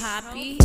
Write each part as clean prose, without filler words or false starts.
Poppy.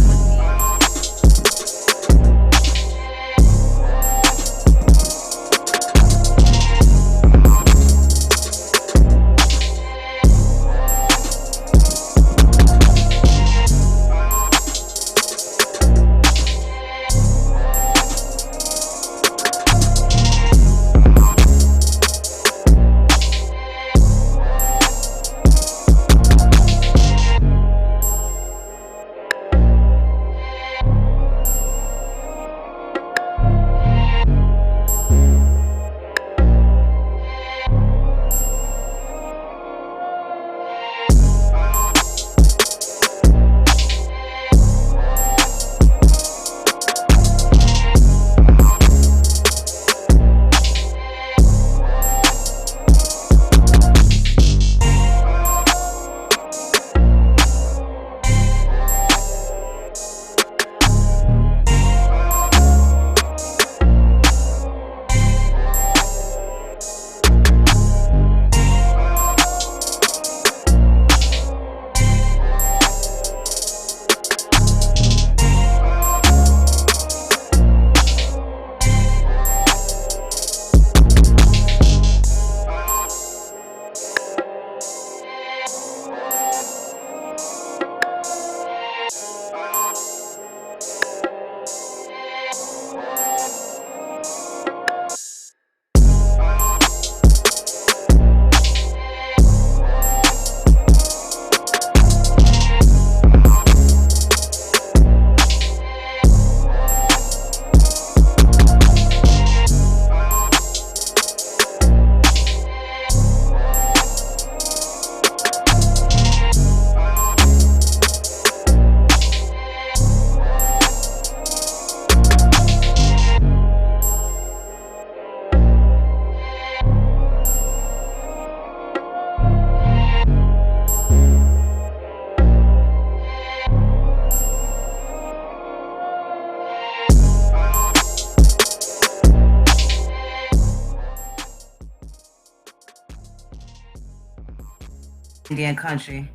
Indian country.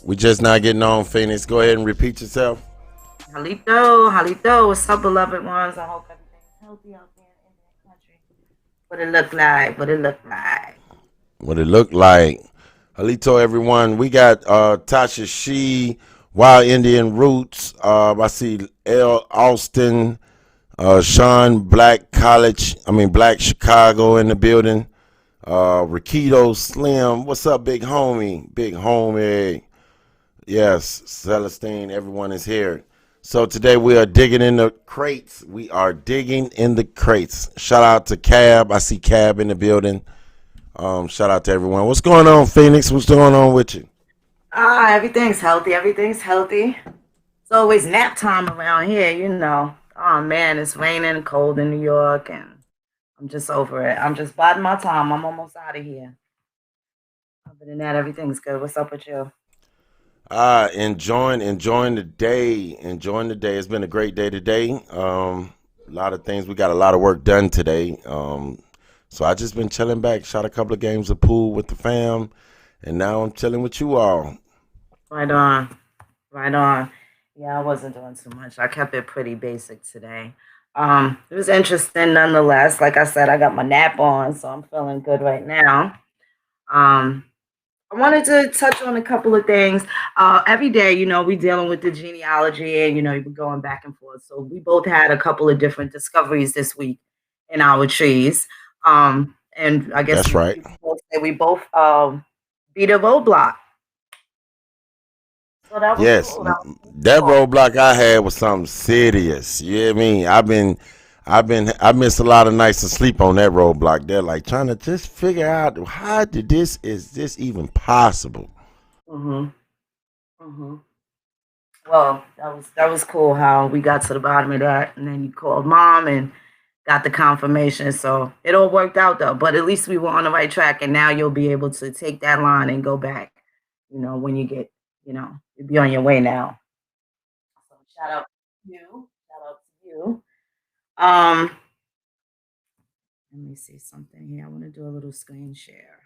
We just not getting on, Phoenix. Go ahead and repeat yourself. Halito, what's up, beloved ones? I hope everything's healthy out there in Indian country. What it look like? What it look like? What it looked like. Halito, everyone. We got Tasha She, Wild Indian Roots. I see L. Austin, Sean Black Chicago in the building. Rakido Slim. What's up, big homie? Big homie. Yes, Celestine, everyone is here. So today we are digging in the crates. We are digging in the crates. Shout out to Cab. I see Cab in the building. Shout out to everyone. What's going on, Phoenix? What's going on with you? Everything's healthy. Everything's healthy. It's always nap time around here, you know. Oh man, it's raining, cold in New York, and I'm just over it. I'm just biding my time. I'm almost out of here. Other than that, everything's good. What's up with you? Enjoying the day. Enjoying the day. It's been a great day today. A lot of things. We got a lot of work done today. So I just been chilling back. Shot a couple of games of pool with the fam, and now I'm chilling with you all. Right on. Right on. Yeah, I wasn't doing too much. I kept it pretty basic today. It was interesting nonetheless. Like I said, I got my nap on, so I'm feeling good right now. Um, I wanted to touch on a couple of things. Every day, you know, we dealing with the genealogy and, you know, we're going back and forth. So we both had a couple of different discoveries this week in our trees. And I guess That's right. you both say we both beat a roadblock. So that was Yes, cool. That was that cool. roadblock I had was something serious. You hear me? I missed a lot of nights of sleep on that roadblock. They're like trying to just figure out how did this is this even possible? Mhm. Mhm. Well, that was cool how we got to the bottom of that, and then you called mom and got the confirmation. So it all worked out though. But at least we were on the right track, and now you'll be able to take that line and go back. You know, when you get, you know, you'll be on your way now. So shout out to you. Shout out to you. Um, Let me see something here. I want to do a little screen share.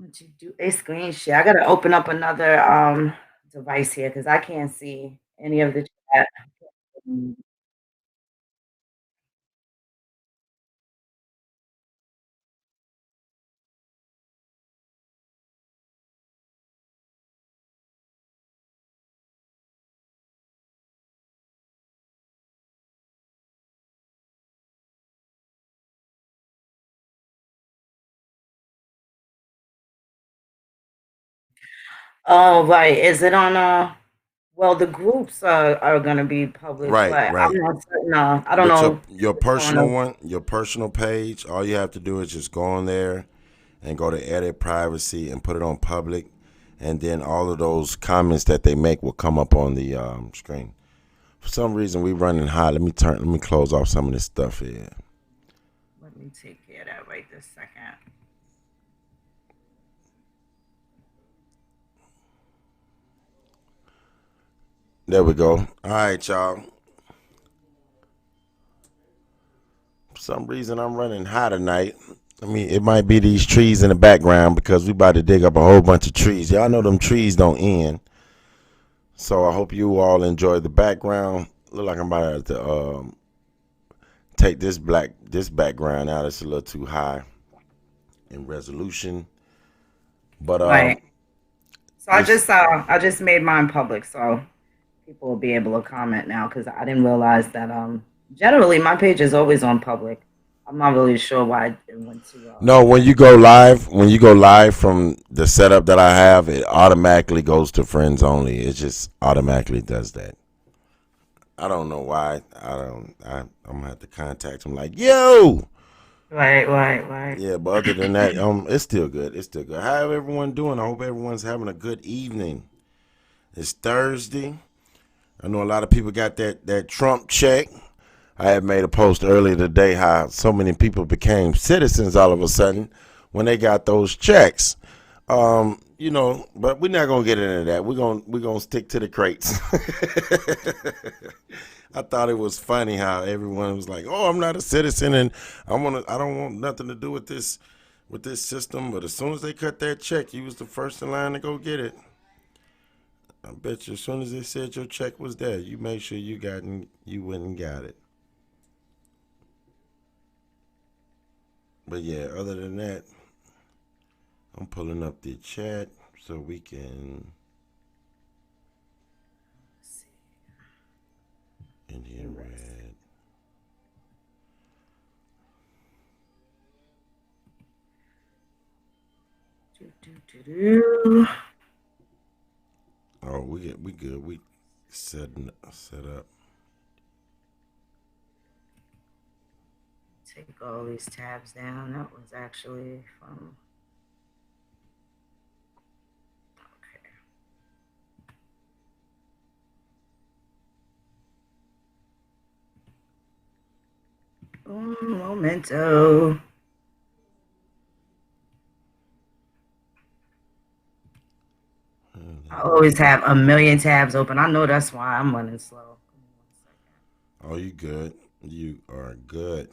What you do a screen share. I gotta open up another device here because I can't see any of the chat. Mm. Oh, right. Is it on well, the groups are gonna be public, Right, but right. I'm not certain, I don't But know your what's on personal one, your personal page, all you have to do is just go on there and go to edit privacy and put it on public, and then all of those comments that they make will come up on the screen. For some reason, we running hot. Let me close off some of this stuff here. let me take care of that right this second. There we go. All right, y'all. For some reason, I'm running hot tonight. I mean, it might be these trees in the background because we about to dig up a whole bunch of trees. Y'all know them trees don't end. So I hope you all enjoy the background. Look like I'm about to take this background out. It's a little too high in resolution. But Right. So this I just made mine public, so people will be able to comment now because I didn't realize that generally my page is always on public. I'm not really sure why it went to no, when you go live from the setup that I have, it automatically goes to friends only. It just automatically does that. I don't know why. I'm gonna have to contact him like, yo. right. Yeah, but other than that, it's still good. It's still good. How everyone doing? I hope everyone's having a good evening. It's Thursday. I know a lot of people got that Trump check. I had made a post earlier today how so many people became citizens all of a sudden when they got those checks. But we're not gonna get into that. We're gonna stick to the crates. I thought it was funny how everyone was like, "Oh, I'm not a citizen, and I don't want nothing to do with this system." But as soon as they cut that check, you was the first in line to go get it. I bet you, as soon as they said your check was there, you made sure you went and got it. But yeah, other than that, I'm pulling up the chat so we can Indian red. Do. Oh, we good. We set up. Take all these tabs down. That was actually from. Okay. Un momento. I always have a million tabs open. I know that's why I'm running slow. Give me 1 second. Oh, you good? You are good.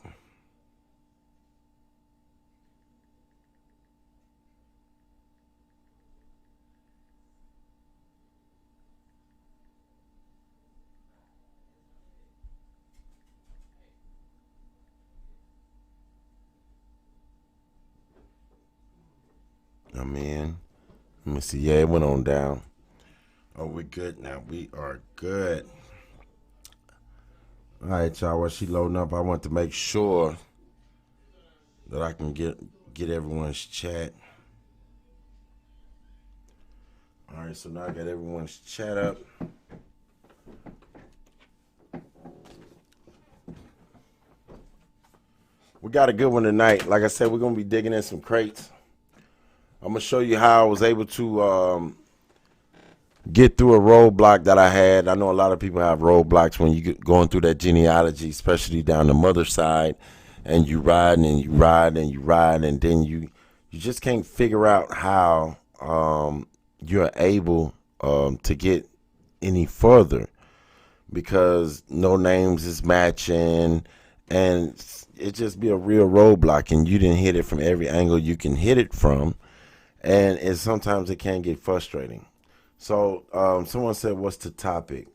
I'm in. Let me see. Yeah, it went on down. Oh, we good now. We are good. All right, y'all. While she loading up, I want to make sure that I can get everyone's chat. All right, so now I got everyone's chat up. We got a good one tonight. Like I said, we're gonna be digging in some crates. I'm gonna show you how I was able to get through a roadblock that I had. I know a lot of people have roadblocks when you going through that genealogy, especially down the mother side, and you ride and you ride and you ride, and then you just can't figure out how you're able to get any further because no names is matching, and it just be a real roadblock, and you didn't hit it from every angle you can hit it from, and sometimes it can get frustrating. So someone said, "What's the topic?"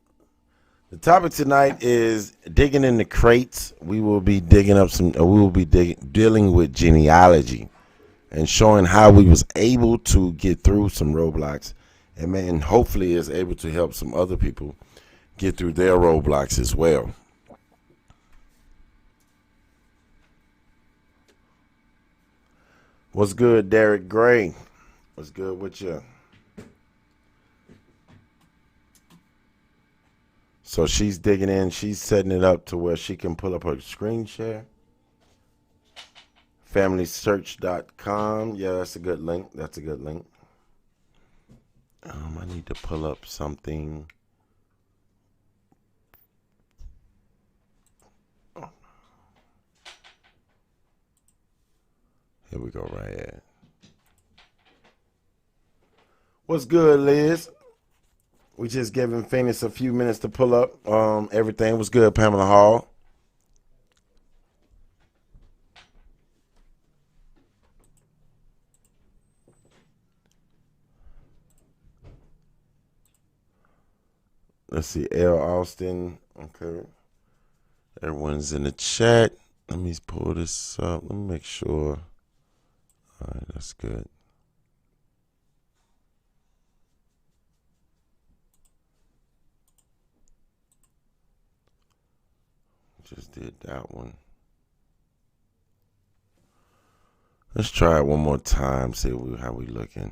The topic tonight is digging in the crates. We will be digging up some. We will be dealing with genealogy and showing how we was able to get through some roadblocks, and man, hopefully is able to help some other people get through their roadblocks as well. What's good, Derek Gray? What's good with you? So she's digging in. She's setting it up to where she can pull up her screen share. FamilySearch.com. Yeah, that's a good link. That's a good link. I need to pull up something. Here we go, right here. What's good, Liz? We just giving Phoenix a few minutes to pull up. Everything was good, Pamela Hall. Let's see, L. Austin. Okay. Everyone's in the chat. Let me pull this up. Let me make sure. All right, that's good. Just did that one. Let's try it one more time. See how we looking.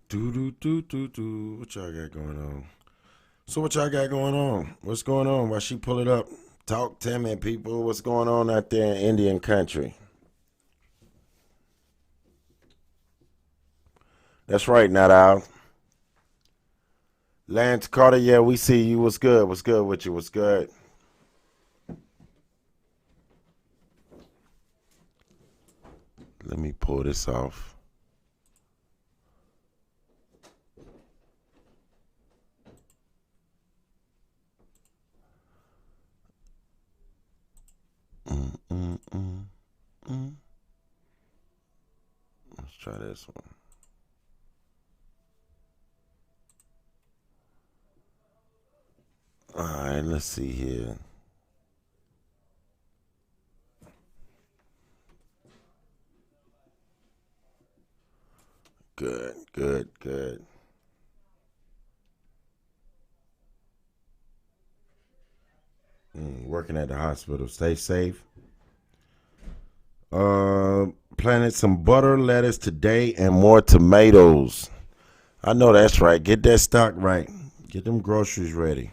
Do. What y'all got going on? So what y'all got going on? What's going on? Why she pull it up? Talk to me, people. What's going on out there in Indian country? That's right, not out. Lance Carter, yeah, we see you. What's good? What's good with you? What's good? Let me pull this off. Mm, mm, mm, mm. Let's try this one. All right, let's see here. Good, good, good. Working at the hospital. Stay safe. Planted some butter, lettuce today, and more tomatoes. I know that's right. Get that stock right. Get them groceries ready.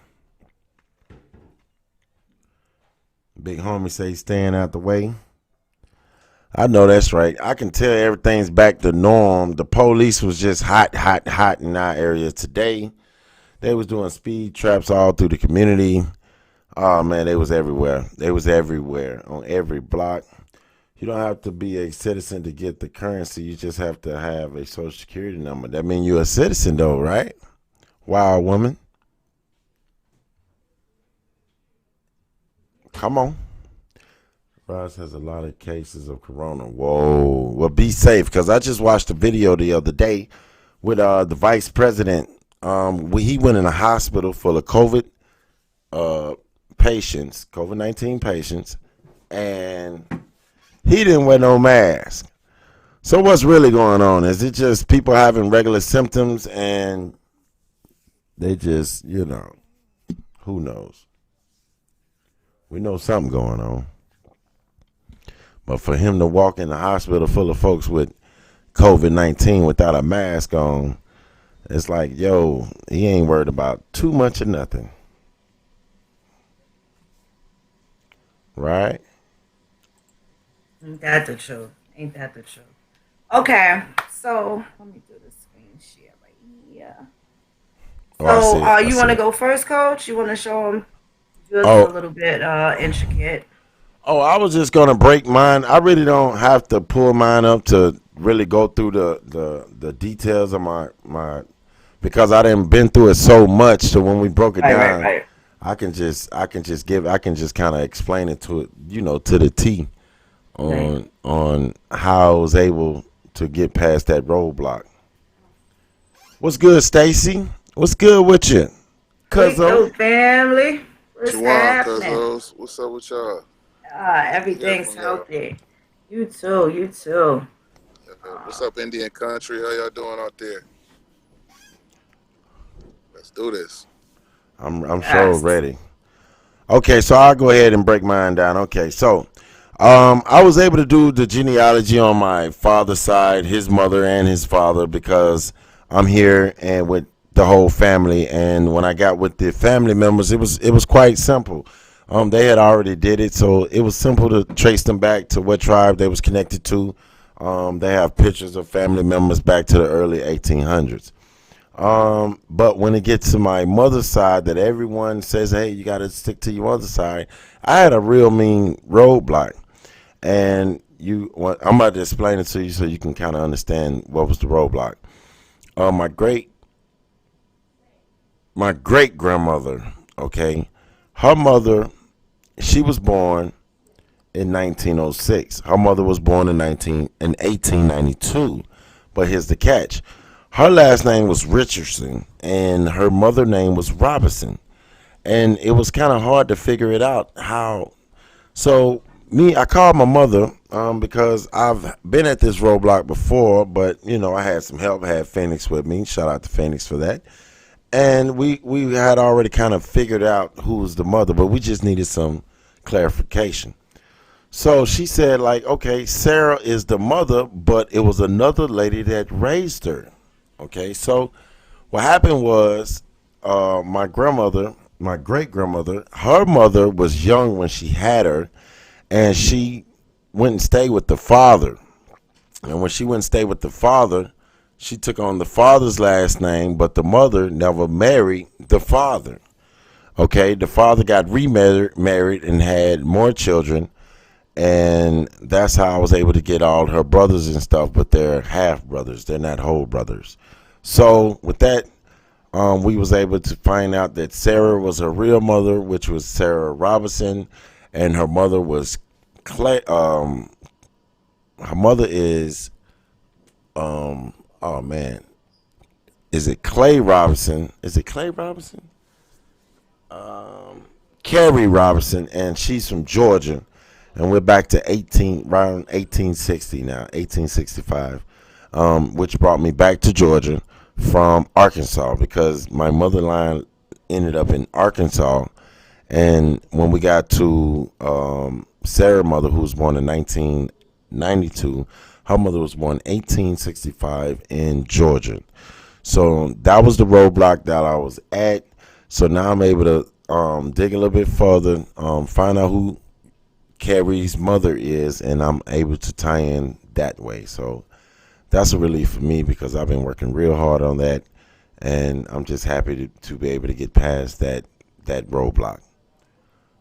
Big homie say staying out the way. I know that's right. I can tell everything's back to norm. The police was just hot, hot, hot in our area today. They was doing speed traps all through the community. Oh man, they was everywhere. They was everywhere on every block. You don't have to be a citizen to get the currency. You just have to have a social security number. That means you're a citizen though, right? Wild woman. Come on. Ross has a lot of cases of corona. Whoa. Well, be safe because I just watched a video the other day with the vice president. He went in a hospital full of COVID patients, COVID-19 patients, and he didn't wear no mask. So what's really going on? Is it just people having regular symptoms and they just, who knows? We know something going on. But for him to walk in the hospital full of folks with COVID-19 without a mask on, it's like, yo, he ain't worried about too much of nothing. Right? Ain't that the truth? Ain't that the truth? Okay, so let me do the screen share right here. Oh, I see So, it. you want to go first, Coach? You want to show them? Yours is a Oh, little bit intricate. Oh, I was just gonna break mine. I really don't have to pull mine up to really go through the details of my because I didn't been through it so much. So when we broke it Right, right, down, right. I can just kind of explain it to it, to the T Right. on how I was able to get past that roadblock. What's good, Stacy? What's good with you, We cousin? go, family. What's Juwan, happening? Cuzos, what's up with y'all? Good to hear Everything's from y'all. healthy. You too. You too. What's up, Indian country? How y'all doing out there? Let's do this. I'm so Yes. ready. Okay, so I'll go ahead and break mine down. Okay, so I was able to do the genealogy on my father's side, his mother and his father, because I'm here and with the whole family. And when I got with the family members, it was quite simple. They had already did it, so it was simple to trace them back to what tribe they was connected to. They have pictures of family members back to the early 1800s. But when it gets to my mother's side, that everyone says, "Hey, you got to stick to your mother's side," I had a real mean roadblock, and I'm about to explain it to you so you can kind of understand what was the roadblock. Uh, my great my great grandmother, okay, her mother, she was born in 1906. Her mother was born in 1892. But here's the catch: her last name was Richardson, and her mother name was Robinson, and it was kind of hard to figure it out how. So I called my mother because I've been at this roadblock before, but I had some help. I had Phoenix with me. Shout out to Phoenix for that. And we had already kind of figured out who was the mother, but we just needed some clarification. So she said, like, okay, Sarah is the mother, but it was another lady that raised her. Okay, so what happened was my grandmother, my great grandmother, her mother was young when she had her, and she went and stayed with the father. And when she went and stayed with the father, she took on the father's last name, but the mother never married the father. Okay, the father got remarried and had more children, and that's how I was able to get all her brothers and stuff, but they're half brothers. They're not whole brothers. So with that, we was able to find out that Sarah was her real mother, which was Sarah Robinson, and her mother was Clay. Her mother is oh man, is it Clay Robinson? Is it Clay Robinson? Carrie Robinson, and she's from Georgia, and we're back to around 1860 now, 1865, which brought me back to Georgia from Arkansas because my mother line ended up in Arkansas, and when we got to Sarah's mother, who was born in 1992, her mother was born 1865 in Georgia. So that was the roadblock that I was at. So now I'm able to dig a little bit further, find out who Carrie's mother is, and I'm able to tie in that way. So that's a relief for me because I've been working real hard on that, and I'm just happy to be able to get past that roadblock.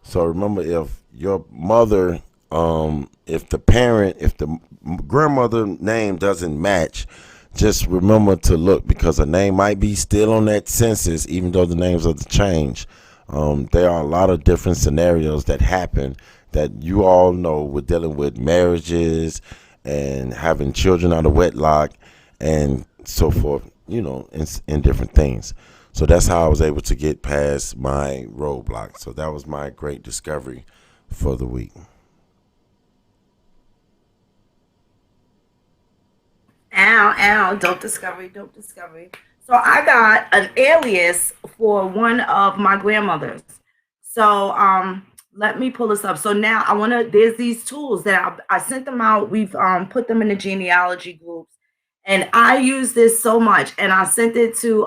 So remember, if your mother, if the grandmother name doesn't match, just remember to look because her name might be still on that census, even though the names are changed. There are a lot of different scenarios that happen that you all know with dealing with marriages and having children out of wedlock and so forth, in different things. So that's how I was able to get past my roadblock. So that was my great discovery for the week. Ow, ow. Dope discovery. Dope discovery. So I got an alias for one of my grandmothers. So let me pull this up. So now I want to. There's these tools that I sent them out. We've put them in the genealogy groups, and I use this so much. And I sent it to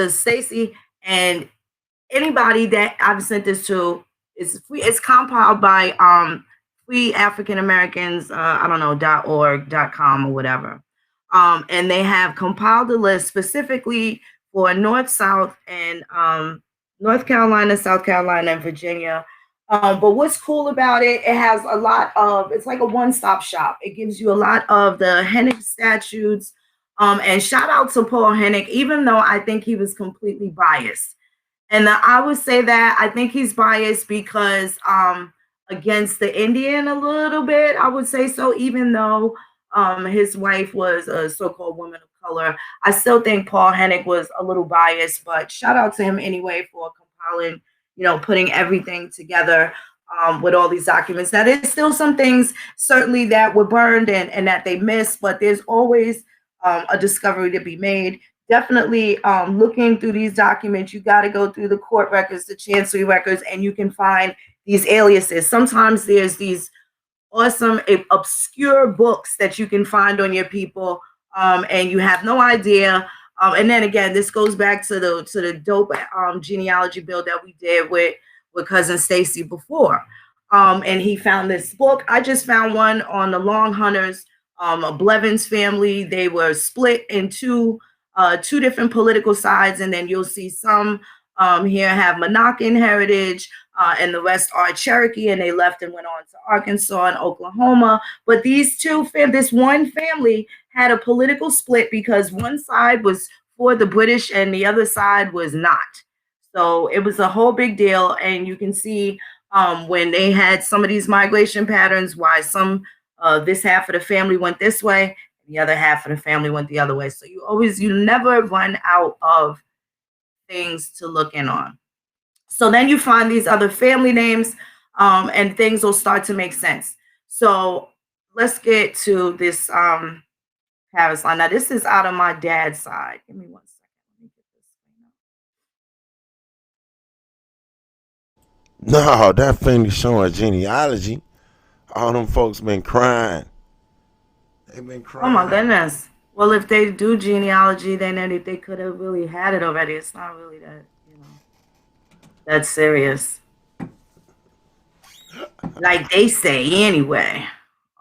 Stacy and anybody that I've sent this to. It's free. It's compiled by Free African Americans. I don't know .org.com or whatever. And they have compiled a list specifically for North, South, and North Carolina, South Carolina, and Virginia. But what's cool about it, it has a lot of, it's like a one-stop shop. It gives you a lot of the Hennig statutes. And shout out to Paul Hennig, even though I think he was completely biased. And I would say that I think he's biased because against the Indian a little bit, I would say so, even though his wife was a so-called woman of color. I still think Paul Hennig was a little biased, but shout out to him anyway for compiling, putting everything together with all these documents. Now, there's still some things certainly that were burned and that they missed, but there's always a discovery to be made. Definitely looking through these documents, you got to go through the court records, the chancery records, and you can find these aliases. Sometimes there's these awesome obscure books that you can find on your people, and you have no idea. And then again, this goes back to the dope genealogy build that we did with cousin Stacy before. And he found this book. I just found one on the Long Hunters, a Blevins family. They were split into two different political sides, and then you'll see some here have Monacan heritage, and the rest are Cherokee, and they left and went on to Arkansas and Oklahoma. But this one family had a political split because one side was for the British and the other side was not. So it was a whole big deal, and you can see when they had some of these migration patterns, why some this half of the family went this way, the other half of the family went the other way. So you never run out of things to look in on. So then you find these other family names, and things will start to make sense. So let's get to this Paris line. Now, this is out of my dad's side. Give me 1 second. Let me get this thing up. No, that thing showing genealogy. All them folks been crying. They've been crying. Oh my goodness. Well, if they do genealogy, then they could have really had it already. It's not really that, that's serious. Like they say anyway.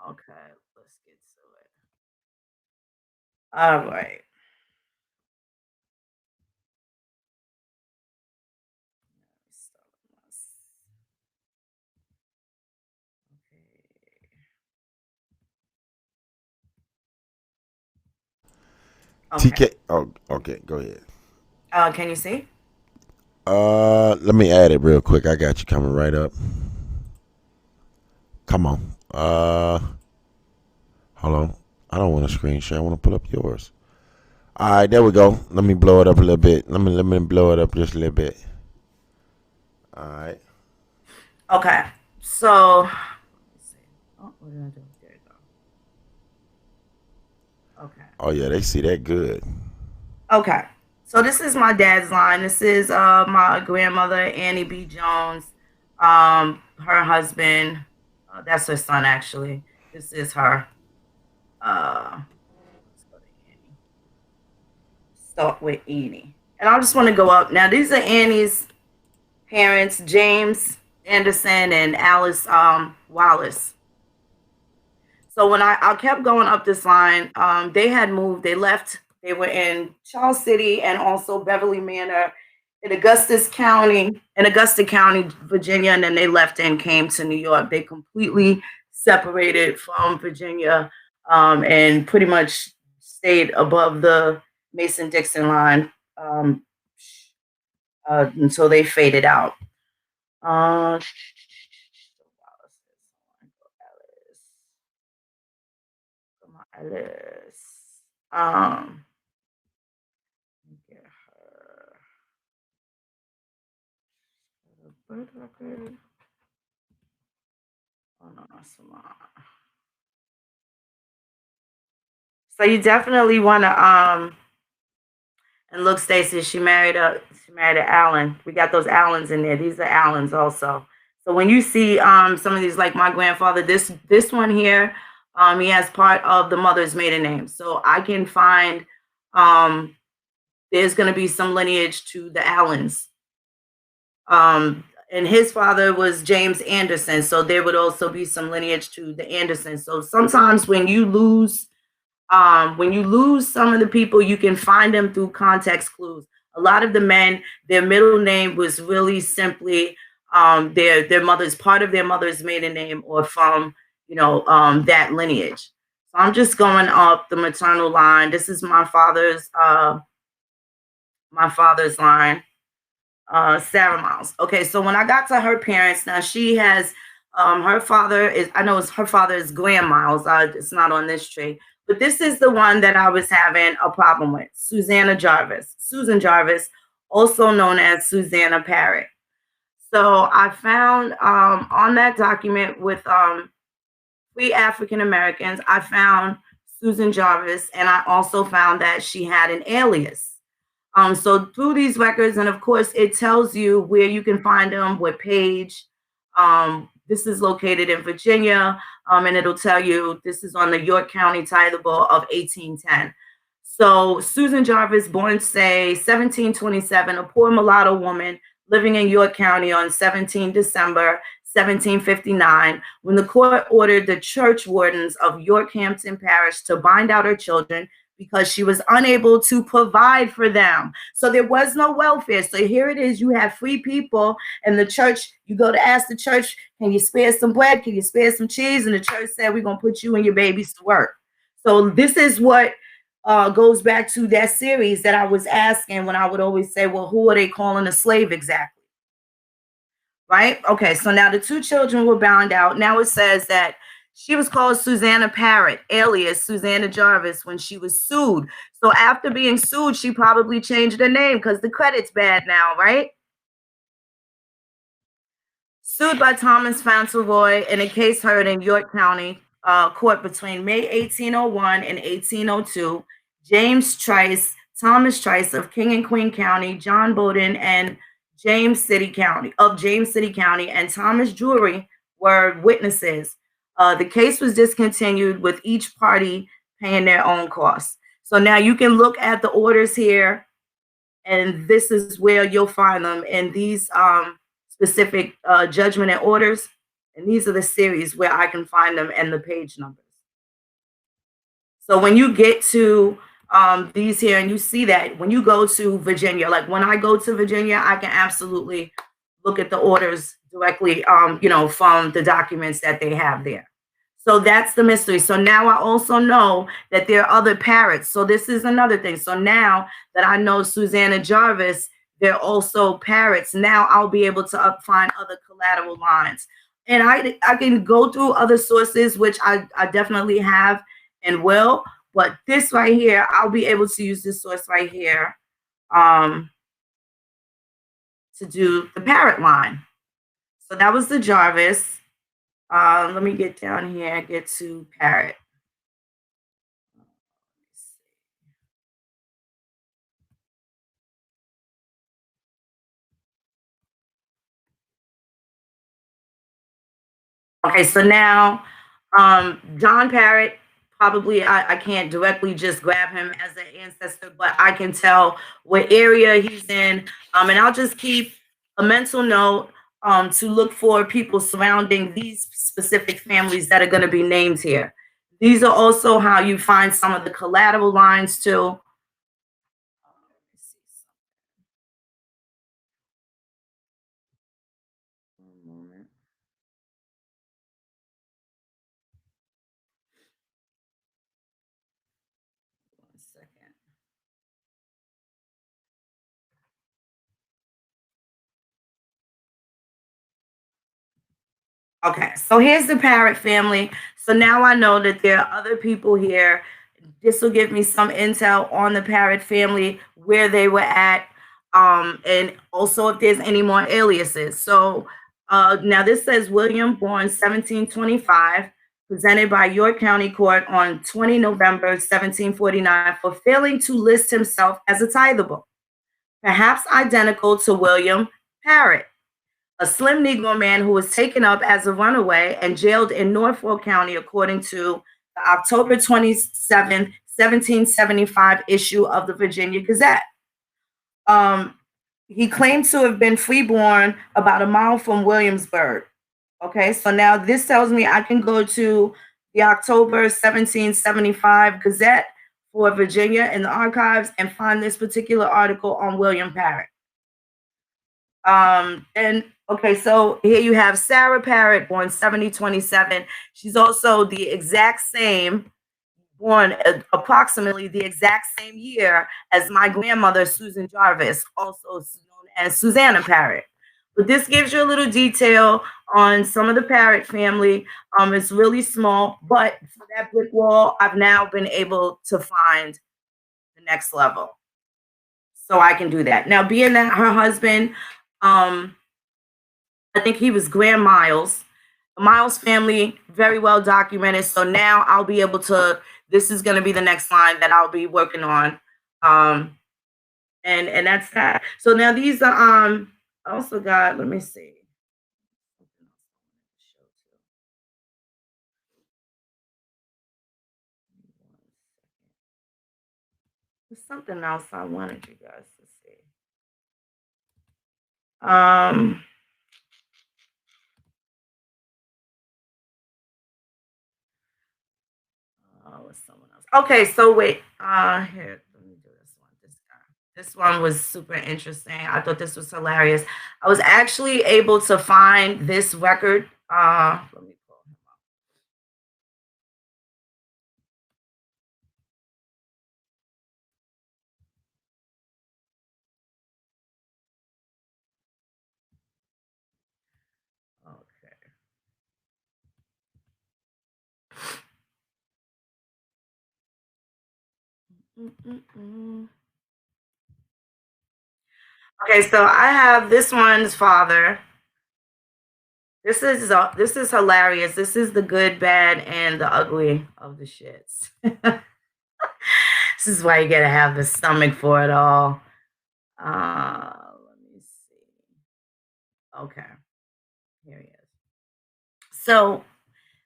Okay, let's get to it. All right. Okay. TK. Oh, okay. Go ahead. Can you see? Let me add it real quick. I got you coming right up. Come on. Hold on. I don't want a screen share. I want to pull up yours. All right, there we go. Let me blow it up a little bit. Let me blow it up just a little bit. All right. Okay. So, let's see. Oh, what did I do? There you go. Okay. Oh yeah, they see that good. Okay. So this is my dad's line. This is my grandmother, Annie B. Jones. Her husband. That's her son, actually. This is her. Let's go to Annie. Start with Annie. And I just want to go up. Now, these are Annie's parents, James Anderson and Alice Wallace. So when I kept going up this line, they had moved. They left. They were in Charles City and also Beverly Manor in Augusta County, Virginia, and then they left and came to New York. They completely separated from Virginia and pretty much stayed above the Mason-Dixon line until they faded out. Alice. Get her birth record. Oh no, so you definitely want to and look, Stacy, she married Allen. We got those Allens in there. These are Allens also. So when you see some of these, like my grandfather, this one here, he has part of the mother's maiden name. So I can find there's going to be some lineage to the Allens. And his father was James Anderson. So there would also be some lineage to the Andersons. So sometimes when you lose some of the people, you can find them through context clues. A lot of the men, their middle name was really simply their mother's part of their mother's maiden name or from that lineage. So I'm just going up the maternal line. This is my father's line, Sarah Miles. Okay, so when I got to her parents, now she has her father is, I know it's her father is Graham Miles. It's not on this tree, but this is the one that I was having a problem with. Susan Jarvis, also known as Susanna Parrott. So I found on that document with three African Americans, I found Susan Jarvis, and I also found that she had an alias. So through these records, and of course, it tells you where you can find them, what page. This is located in Virginia, and it'll tell you this is on the York County Tithable of 1810. So Susan Jarvis, born say 1727, a poor mulatto woman living in York County on 17 December 1759, when the court ordered the church wardens of Yorkhampton Parish to bind out her children because she was unable to provide for them. So there was no welfare. So here it is, you have free people, and the church, you go to ask the church, can you spare some bread? Can you spare some cheese? And the church said, we're going to put you and your babies to work. So this is what goes back to that series that I was asking when I would always say, well, who are they calling a slave exactly? Right? Okay, so now the two children were bound out. Now it says that she was called Susanna Parrott, alias Susanna Jarvis, when she was sued. So after being sued, she probably changed her name because the credit's bad now, right? Sued by Thomas Fauntleroy in a case heard in York County Court between May 1801 and 1802. James Trice, Thomas Trice of King and Queen County, John Bowden and James City County, and Thomas Drury were witnesses. The case was discontinued with each party paying their own costs. So now you can look at the orders here, and this is where you'll find them in these specific judgment and orders. And these are the series where I can find them and the page numbers. So when you get to these here, and you see that when you go to Virginia, like when I go to Virginia, I can absolutely look at the orders directly, from the documents that they have there. So that's the mystery. So now I also know that there are other parrots. So this is another thing. So now that I know Susanna Jarvis, they're also parrots. Now I'll be able to find other collateral lines. And I can go through other sources, which I definitely have and will. But this right here, I'll be able to use this source right here to do the parrot line. So that was the Jarvis. Let me get down here, get to parrot. Okay, so now John Parrott, probably I can't directly just grab him as an ancestor, but I can tell what area he's in. And I'll just keep a mental note to look for people surrounding these specific families that are going to be named here. These are also how you find some of the collateral lines too. Okay, so here's the Parrot family. So now I know that there are other people here. This will give me some intel on the Parrot family, where they were at, and also if there's any more aliases. So now this says William, born 1725, presented by York County Court on 20 November 1749 for failing to list himself as a tithable, perhaps identical to William Parrott, a slim Negro man who was taken up as a runaway and jailed in Norfolk County, according to the October 27, 1775 issue of the Virginia Gazette. He claimed to have been freeborn about a mile from Williamsburg. Okay, so now this tells me I can go to the October 1775 Gazette for Virginia in the archives and find this particular article on William Parrott. And okay, so here you have Sarah Parrott, born 7027. She's also the exact same, born approximately the exact same year as my grandmother, Susan Jarvis, also known as Susanna Parrott. But this gives you a little detail on some of the Parrott family. It's really small, but for that brick wall, I've now been able to find the next level. So I can do that. Now, being that her husband, um, I think he was Grand Miles. Miles family, very well documented. So now I'll be able to, this is going to be the next line that I'll be working on. Um, and that's that. So now these are, I also got, let me see. There's something else I wanted you guys to see. Oh, it's someone else. Okay, so wait. Here, let me do this one. This one was super interesting. I thought this was hilarious. I was actually able to find this record. Let me pull him up. Okay. Mm-mm-mm. Okay, so I have this one's father. This is hilarious. This is the good, bad, and the ugly of the shits. This is why you gotta have the stomach for it all. Let me see. Okay, here he is. So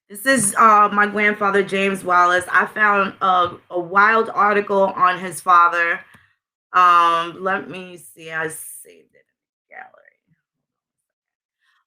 this is my grandfather James Wallace. I found a wild article on his father. Let me see. I saved it in the gallery.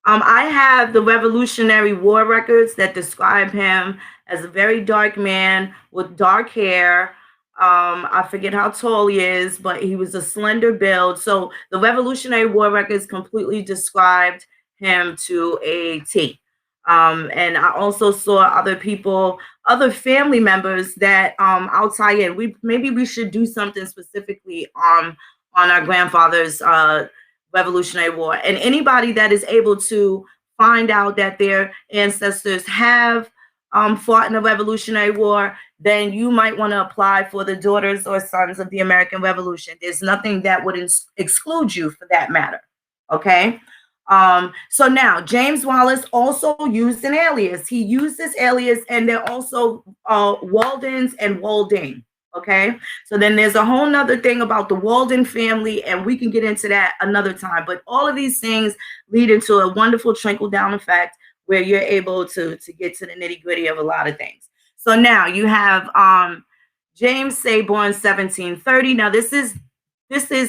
I have the Revolutionary War records that describe him as a very dark man with dark hair. I forget how tall he is, but he was a slender build. So the Revolutionary War records completely described him to a T. And I also saw other people, other family members that I'll tie in. Maybe we should do something specifically on our grandfather's Revolutionary War. And anybody that is able to find out that their ancestors have fought in the Revolutionary War, then you might want to apply for the Daughters or Sons of the American Revolution. There's nothing that would exclude you for that matter. Okay. So now James Wallace also used an alias. He used this alias, and they're also Waldens and Walding. Okay. So then there's a whole nother thing about the Walden family, and we can get into that another time. But all of these things lead into a wonderful trickle down effect where you're able to get to the nitty gritty of a lot of things. So now you have James Say, born 1730. Now this is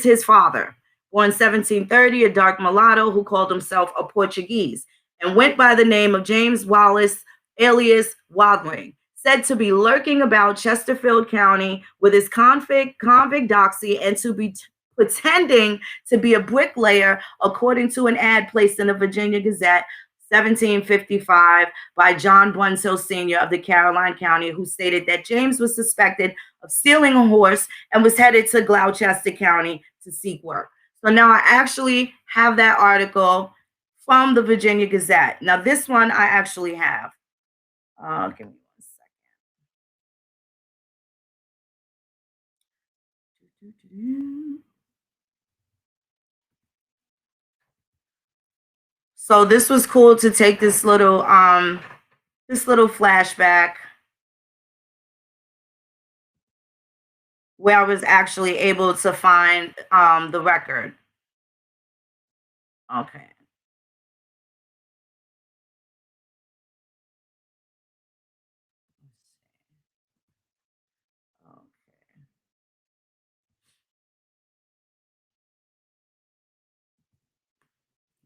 his father, born 1730, a dark mulatto who called himself a Portuguese and went by the name of James Wallace, alias Wadling, said to be lurking about Chesterfield County with his convict doxy and to be pretending to be a bricklayer, according to an ad placed in the Virginia Gazette, 1755, by John Brunhill Sr. of the Caroline County, who stated that James was suspected of stealing a horse and was headed to Gloucester County to seek work. So now I actually have that article from the Virginia Gazette. Now this one I actually have. Give me one second. So this was cool to take this little flashback where I was actually able to find the record. Okay. Okay.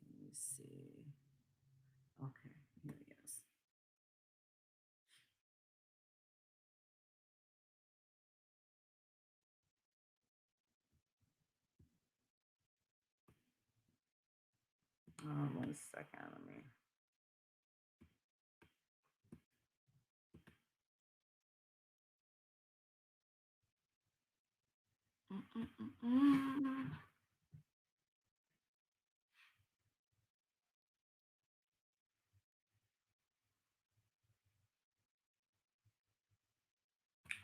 Let me see. Okay, here it is. 1 second. Let me.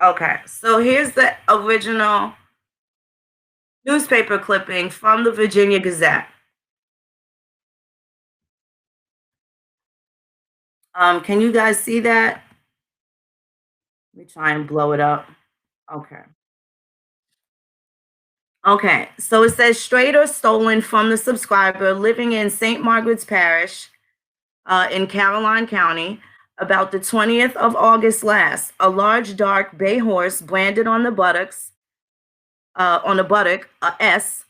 Okay, so here's the original newspaper clipping from the Virginia Gazette. Can you guys see that? Let me try and blow it up. Okay. Okay, so it says straight or stolen from the subscriber living in St. Margaret's Parish in Caroline County about the 20th of August last. A large dark bay horse branded on the buttocks, on the buttock, S.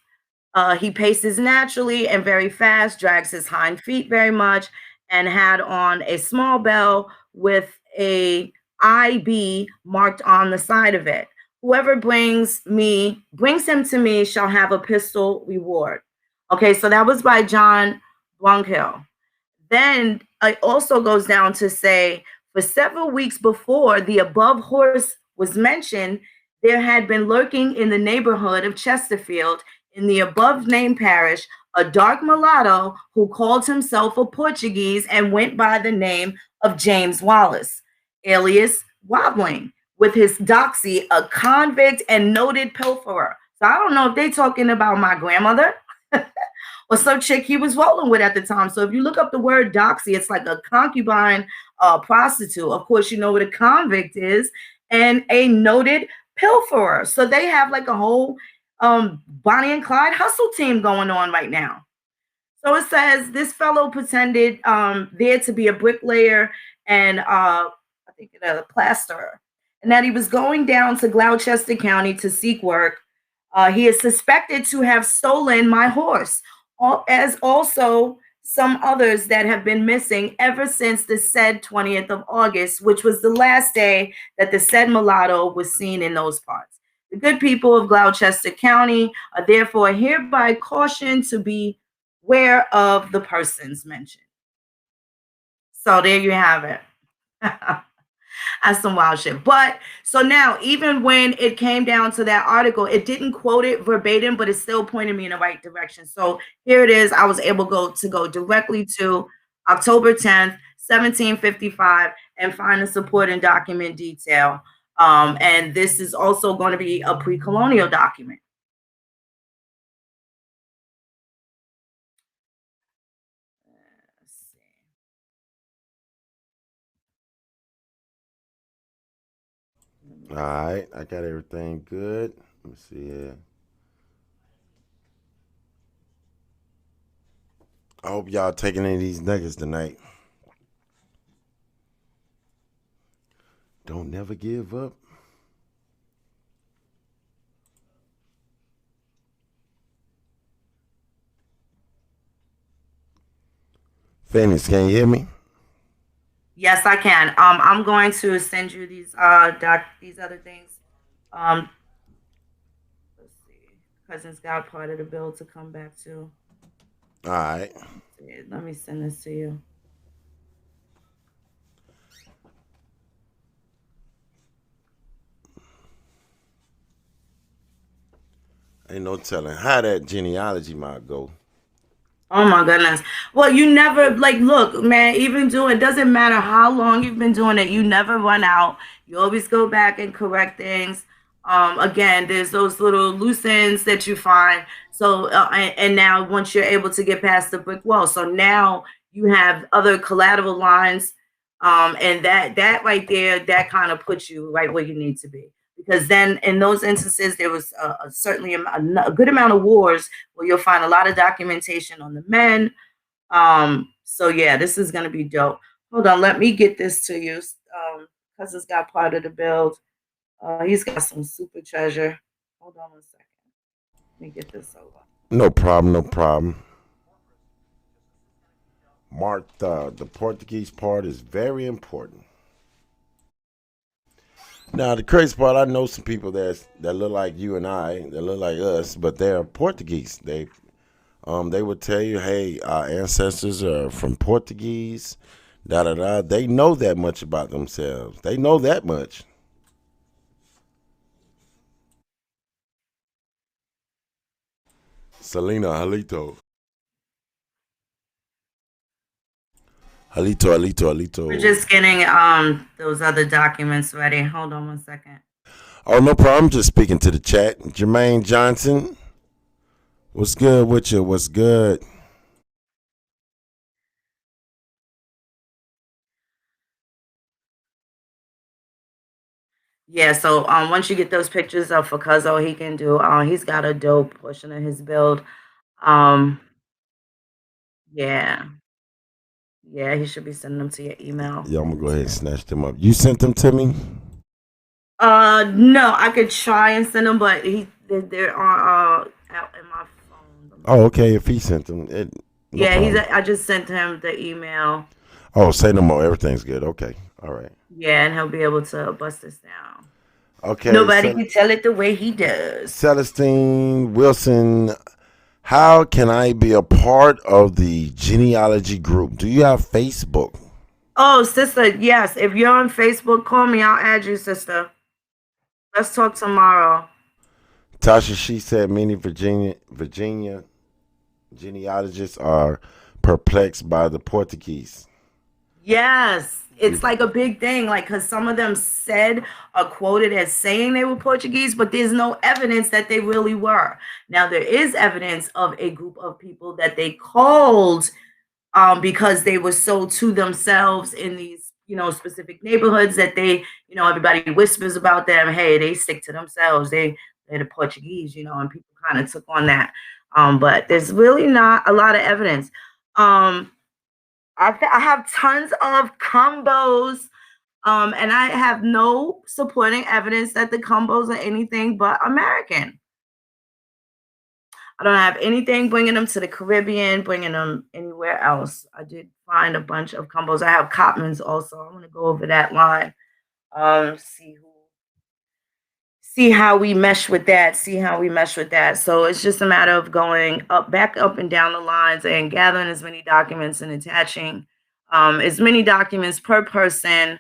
He paces naturally and very fast, drags his hind feet very much, and had on a small bell with a IB marked on the side of it. Whoever brings him to me shall have a pistol reward. Okay, so that was by John Blunkhill. Then it also goes down to say, for several weeks before the above horse was mentioned, there had been lurking in the neighborhood of Chesterfield in the above named parish a dark mulatto who called himself a Portuguese and went by the name of James Wallace, alias Wobbling, with his doxy, a convict and noted pilferer. So I don't know if they're talking about my grandmother or some chick he was rolling with at the time. So if you look up the word doxy, it's like a concubine prostitute. Of course, you know what a convict is, and a noted pilferer. So they have like a whole Bonnie and Clyde hustle team going on right now. So it says this fellow pretended there to be a bricklayer and I think a plasterer, and that he was going down to Gloucester County to seek work. He is suspected to have stolen my horse, as also some others that have been missing ever since the said 20th of August, which was the last day that the said mulatto was seen in those parts. The good people of Gloucester County are therefore hereby cautioned to be aware of the persons mentioned. So there you have it. That's some wild shit. But so now, even when it came down to that article, it didn't quote it verbatim, but it still pointed me in the right direction. So here it is. I was able to go directly to October 10th, 1755, and find the supporting document detail. And this is also going to be a pre-colonial document. All right, I got everything good. Let me see here. I hope y'all taking any of these nuggets tonight. Don't never give up. Phoenix, can you hear me? Yes, I can. I'm going to send you these these other things. Um, let's see. Cousins got part of the bill to come back to. All right. Let me send this to you. Ain't no telling how that genealogy might go. Oh my goodness. Well, you never like look, man, even doing it doesn't matter how long you've been doing it, you never run out. You always go back and correct things. Again, there's those little loose ends that you find. So and now once you're able to get past the brick wall, so now you have other collateral lines. And that right there, that kind of puts you right where you need to be. Because then in those instances, there was certainly a good amount of wars where you'll find a lot of documentation on the men. So yeah, this is gonna be dope. Hold on, let me get this to you. Because it's got part of the build. He's got some super treasure. Hold on 1 second. Let me get this over. No problem, no problem. Mark, the Portuguese part is very important. Now, the crazy part, I know some people that look like you and I, that look like us, but they're Portuguese. They They would tell you, hey, our ancestors are from Portuguese, da da da. They know that much about themselves. They know that much. Selena, Halito. Halito, Halito, We're Halito. just getting those other documents ready. Hold on one second. Oh, no problem. Just speaking to the chat. Jermaine Johnson, what's good with you? What's good? Yeah, so once you get those pictures of Fakazo, he can do he's got a dope portion of his build. Um yeah. Yeah, he should be sending them to your email Yeah, I'm gonna any go ahead and today. snatch them up. You sent them to me? No, I could try and send them, but they're on out in my phone. Let me Oh, see. okay. If he sent them, no Yeah, problem. I just sent him the email. Oh, say no more. Everything's good. Okay. All right. Yeah, and he'll be able to bust this down. Okay. Nobody can tell it the way he does. Celestine Wilson, how can I be a part of the genealogy group? Do you have Facebook? Oh, sister, yes. If you're on Facebook, call me. I'll add you, sister. Let's talk tomorrow. Tasha, she said many Virginia genealogists are perplexed by the Portuguese. Yes. We, It's like a big thing, like, because some of them said or quoted as saying they were Portuguese, but there's no evidence that they really were. Now, there is evidence of a group of people that they called because they were so to themselves in these, specific neighborhoods that they, everybody whispers about them. Hey, they stick to themselves. They're the Portuguese, and people kind of took on that. But there's really not a lot of evidence. Um, I have tons of combos, and I have no supporting evidence that the combos are anything but American. I don't have anything bringing them to the Caribbean, bringing them anywhere else. I did find a bunch of combos. I have Cotmans also. I'm gonna go over that line. See how we mesh with that. See how we mesh with that. So it's just a matter of going back up and down the lines and gathering as many documents and attaching as many documents per person.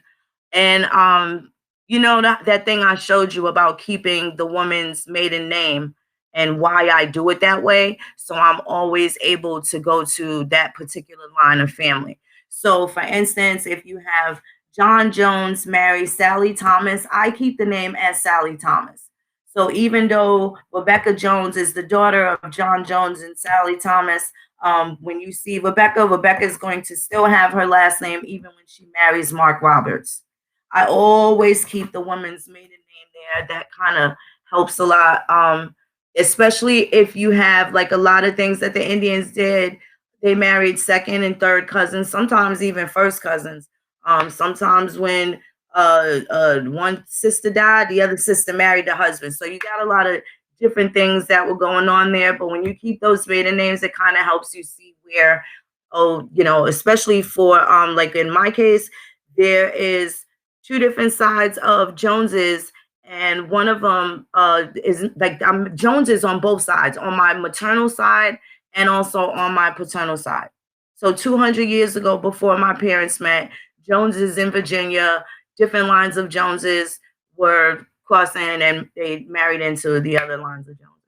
And that thing I showed you about keeping the woman's maiden name and why I do it that way. So I'm always able to go to that particular line of family. So for instance, if you have John Jones married Sally Thomas, I keep the name as Sally Thomas. So even though Rebecca Jones is the daughter of John Jones and Sally Thomas, when you see Rebecca is going to still have her last name even when she marries Mark Roberts. I always keep the woman's maiden name there. That kind of helps a lot. Especially if you have like a lot of things that the Indians did. They married second and third cousins, sometimes even first cousins. Sometimes when one sister died, the other sister married the husband. So you got a lot of different things that were going on there. But when you keep those maiden names, it kind of helps you see where, especially for like in my case, there is two different sides of Joneses, and one of them is like I'm Joneses on both sides, on my maternal side and also on my paternal side. So 200 years ago, before my parents met, Joneses in Virginia, different lines of Joneses were crossing and they married into the other lines of Joneses.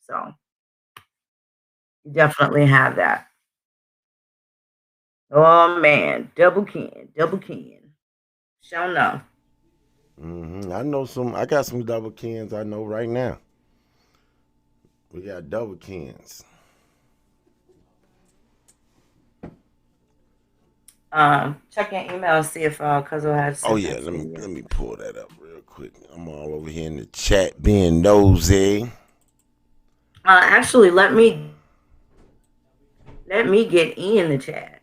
So you definitely have that. Oh man, double can. Sure enough. I know some. I got some double kins. I know right now. We got double kins. Check your email and see if Cuzzo has Oh sent yeah, that to you yet. let me pull that up real quick. I'm all over here in the chat being nosy. Actually, let me get in the chat.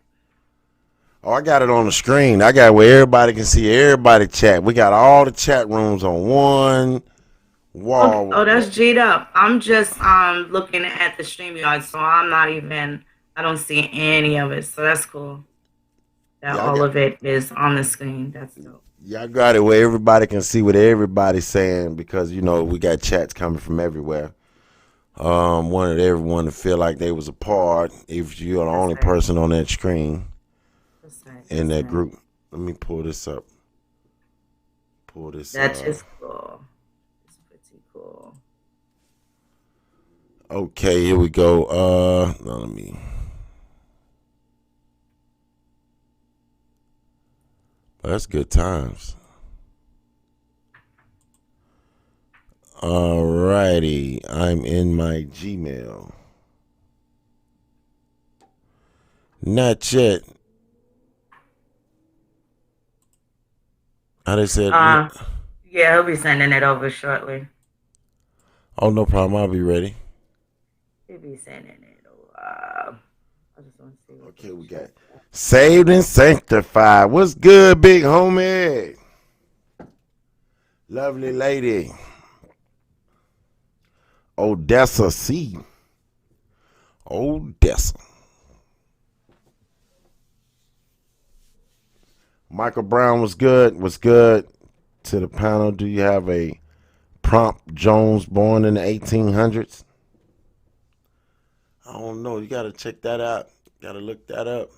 Oh, I got it on the screen. I got where everybody can see everybody chat. We got all the chat rooms on one Okay. Oh, wall. that's G'd up. I'm just looking at the StreamYard, so I'm not even. I don't see any of it, so that's cool. That Yeah, I all got. of it is on the screen. That's dope. Yeah, I got it where everybody can see what everybody's saying because we got chats coming from everywhere. Wanted everyone to feel like they was a part. If you're the That's only right. person on that screen That's right. in That's that right. group. Let me pull this up. Pull this. That is cool. It's pretty cool. Okay, here we go. No, let me. Well, that's good times. Alrighty, I'm in my Gmail. Not yet. How they said? Yeah, he'll be sending it over shortly. Oh, no problem. I'll be ready. He'll be sending it over. I just want to see what Okay, we the got chat. saved and sanctified. What's good, big homie? Lovely lady. Odessa C. Odessa. Michael Brown was good. Was good. To the panel, do you have a prompt Jones born in the 1800s? I don't know. You got to check that out. Got to look that up.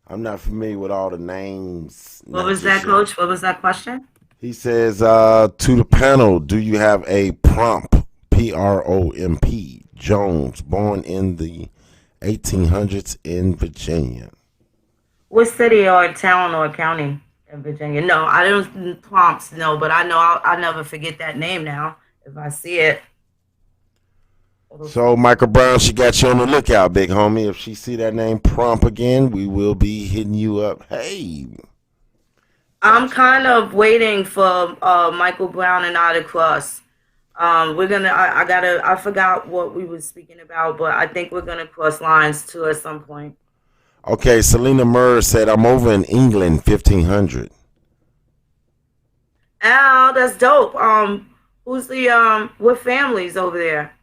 I'm not familiar with all the names. What was that, Coach? What was that question? He says, to the panel, do you have a prompt, Promp, Jones, born in the 1800s in Virginia? What city or town or county in Virginia? No, I don't prompts. No, but I know I'll never forget that name now. If I see it, So, Michael Brown, she got you on the lookout, big homie. If she see that name Prompt again, we will be hitting you up. Hey. I'm kind of waiting for Michael Brown and I to cross. We're gonna. I gotta. I forgot what we were speaking about, but I think we're gonna cross lines too at some point. Okay, Selena Murr said, I'm over in England, 1500. Oh, that's dope. Who's the what families over there?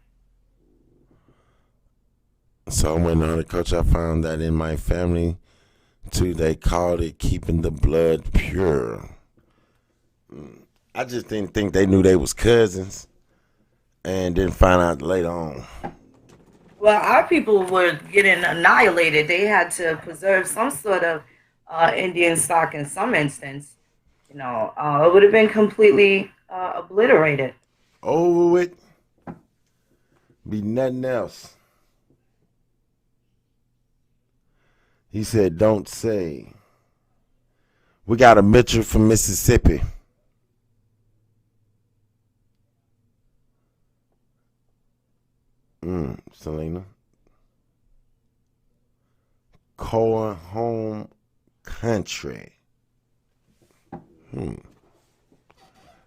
So I went on the coach. I found that in my family, too, they called it keeping the blood pure. I just didn't think they knew they was cousins, and didn't find out later on. Well, our people were getting annihilated. They had to preserve some sort of Indian stock in some instance. It would have been completely obliterated. Over with, be nothing else. He said, don't say. We got a Mitchell from Mississippi. Selena. Core home country.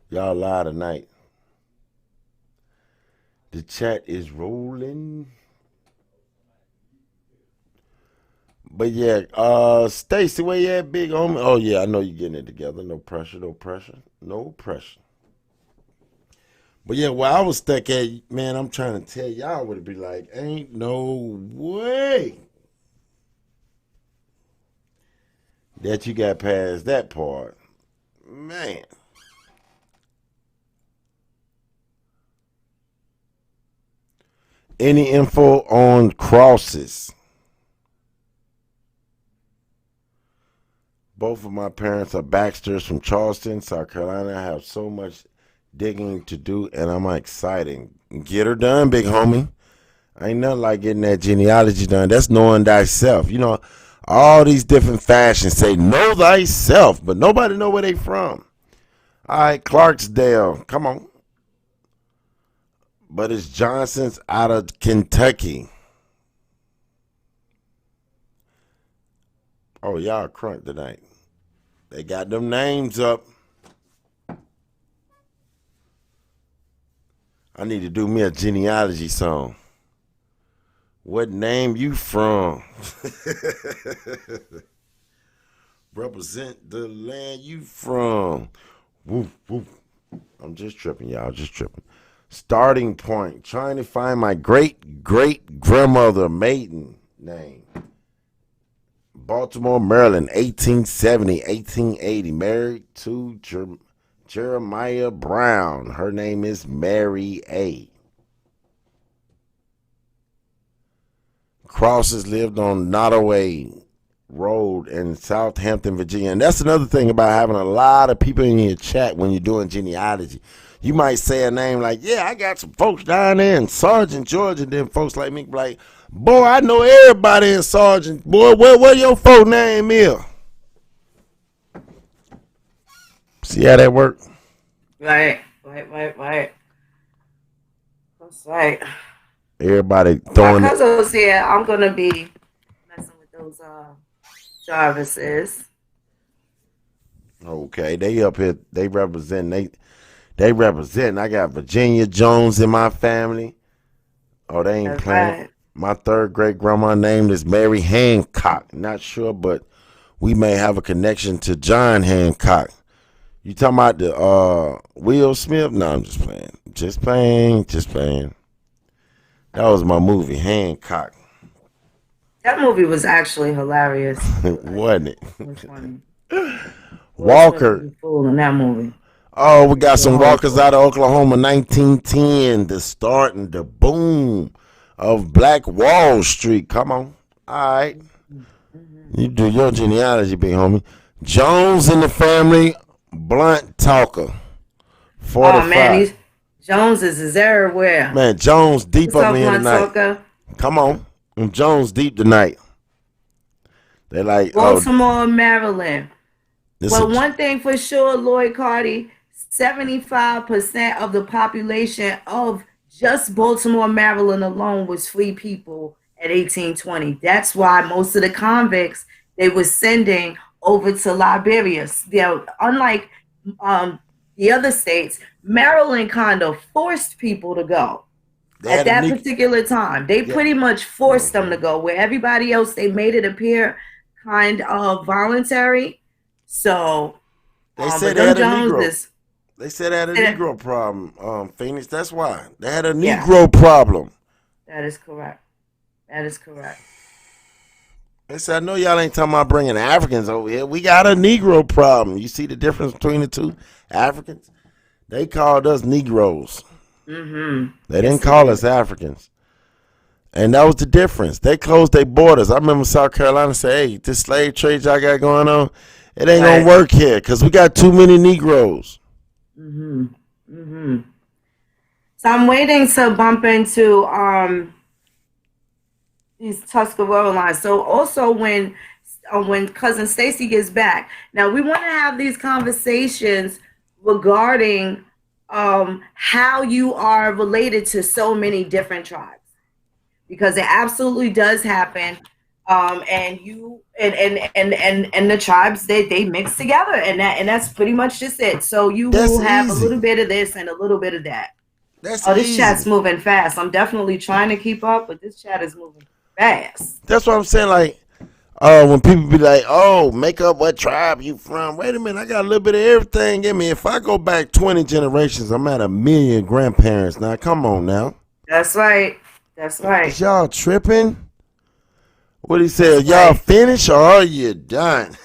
Y'all lie tonight. The chat is rolling. But yeah, Stacy, where you at, big homie? Oh yeah, I know you getting it together. No pressure, no pressure, no pressure. But yeah, where I was stuck at, man, I'm trying to tell y'all what it be like. Ain't no way that you got past that part. Man. Any info on crosses? Both of my parents are Baxters from Charleston, South Carolina. I have so much digging to do, and I'm excited. Get her done, big homie. Ain't nothing like getting that genealogy done. That's knowing thyself. You know, all these different fashions say know thyself, but nobody know where they from. All right, Clarksdale, come on. But it's Johnson's out of Kentucky. Oh, y'all crunk tonight. They got them names up. I need to do me a genealogy song. What name you from? Represent the land you from. Woof, woof. I'm just tripping, y'all. Just tripping. Starting point. Trying to find my great-great-grandmother maiden name. Baltimore, Maryland, 1870, 1880. Married to Jeremiah Brown. Her name is Mary A. Crosses lived on Nottoway Road in Southampton, Virginia. And that's another thing about having a lot of people in your chat when you're doing genealogy. You might say a name like, yeah, I got some folks down there in Sargent, Georgia. And then folks like me be like, boy, I know everybody in Sargent. Boy, what your folk name is? See how that work? Right. That's right. Everybody My throwing it. cousins here, I'm gonna be messing with those Jarvises. Okay, they up here. They represent. They represent. I got Virginia Jones in my family. Oh, they ain't That's playing. right. My third great grandma name is Mary Hancock. Not sure, but we may have a connection to John Hancock. You talking about the Will Smith? No, I'm just playing. Just playing. That was my movie, Hancock. That movie was actually hilarious. Wasn't it? It was funny. Will Smith was Walker. a fool in that movie. Oh, we got The some whole walkers fool. out of Oklahoma, 1910, the start and the boom of Black Wall Street. Come on. All right. Mm-hmm. You do your genealogy, big homie. Jones in the family, blunt talker, Oh man, 45. these Joneses is everywhere. Man, Jones deep What's up in up, here Blunt tonight. Talker? Come on. And Jones deep tonight. They like, oh, Baltimore, Maryland. this Well, is one thing for sure, Lloyd Carty, 75% of the population of just Baltimore, Maryland alone was free people at 1820. That's why most of the convicts they were sending over to Liberia. Unlike um, the other states, Maryland kind of forced people to go they at had a that Negro. particular time. They Yeah. pretty much forced them to go, where everybody else, they made it appear kind of voluntary. So, They but said they them had a Negro. Joneses, They said they had a eh, Negro problem, Phoenix. That's why. They had a yeah, Negro problem. that is correct. That is correct. They said, I know y'all ain't talking about bringing Africans over here. We got a Negro problem. You see the difference between the two? Africans? They called us Negroes. Mm-hmm. They Yes, didn't they call did. us Africans. And that was the difference. They closed their borders. I remember South Carolina say, hey, this slave trade y'all got going on, it ain't going to Right. work here because we got too many Negroes. Mm-hmm. Mm-hmm. So I'm waiting to bump into these Tuscarora lines. So also when cousin Stacy gets back, now we want to have these conversations regarding how you are related to so many different tribes, because it absolutely does happen. And you and the tribes they mix together, and that's pretty much just it. So you That's will have a little easy. bit of this and a little bit of that. That's Oh, this chat's easy. moving fast. I'm definitely trying to keep up, but this chat is moving fast. That's what I'm saying. Like, when people be like, oh, make up what tribe you from. Wait a minute, I got a little bit of everything in me. If I go back 20 generations, I'm at 1,000,000 grandparents now. Come on now. That's right. That's right. Is y'all tripping? What he That's said, y'all right. finished or are you done?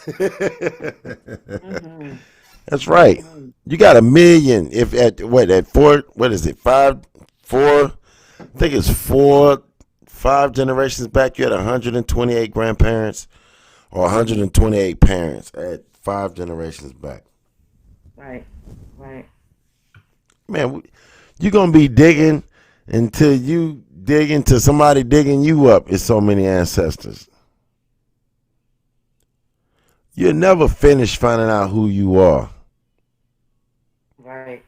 Mm-hmm. That's right. Mm-hmm. You got 1,000,000. If at four, what is it, four, I think it's 5 generations back, you had 128 grandparents or 128 parents at 5 generations back. Right. Right. Man, you're going to be digging until you dig into somebody digging you up. It's so many ancestors. You'll never finish finding out who you are. Right.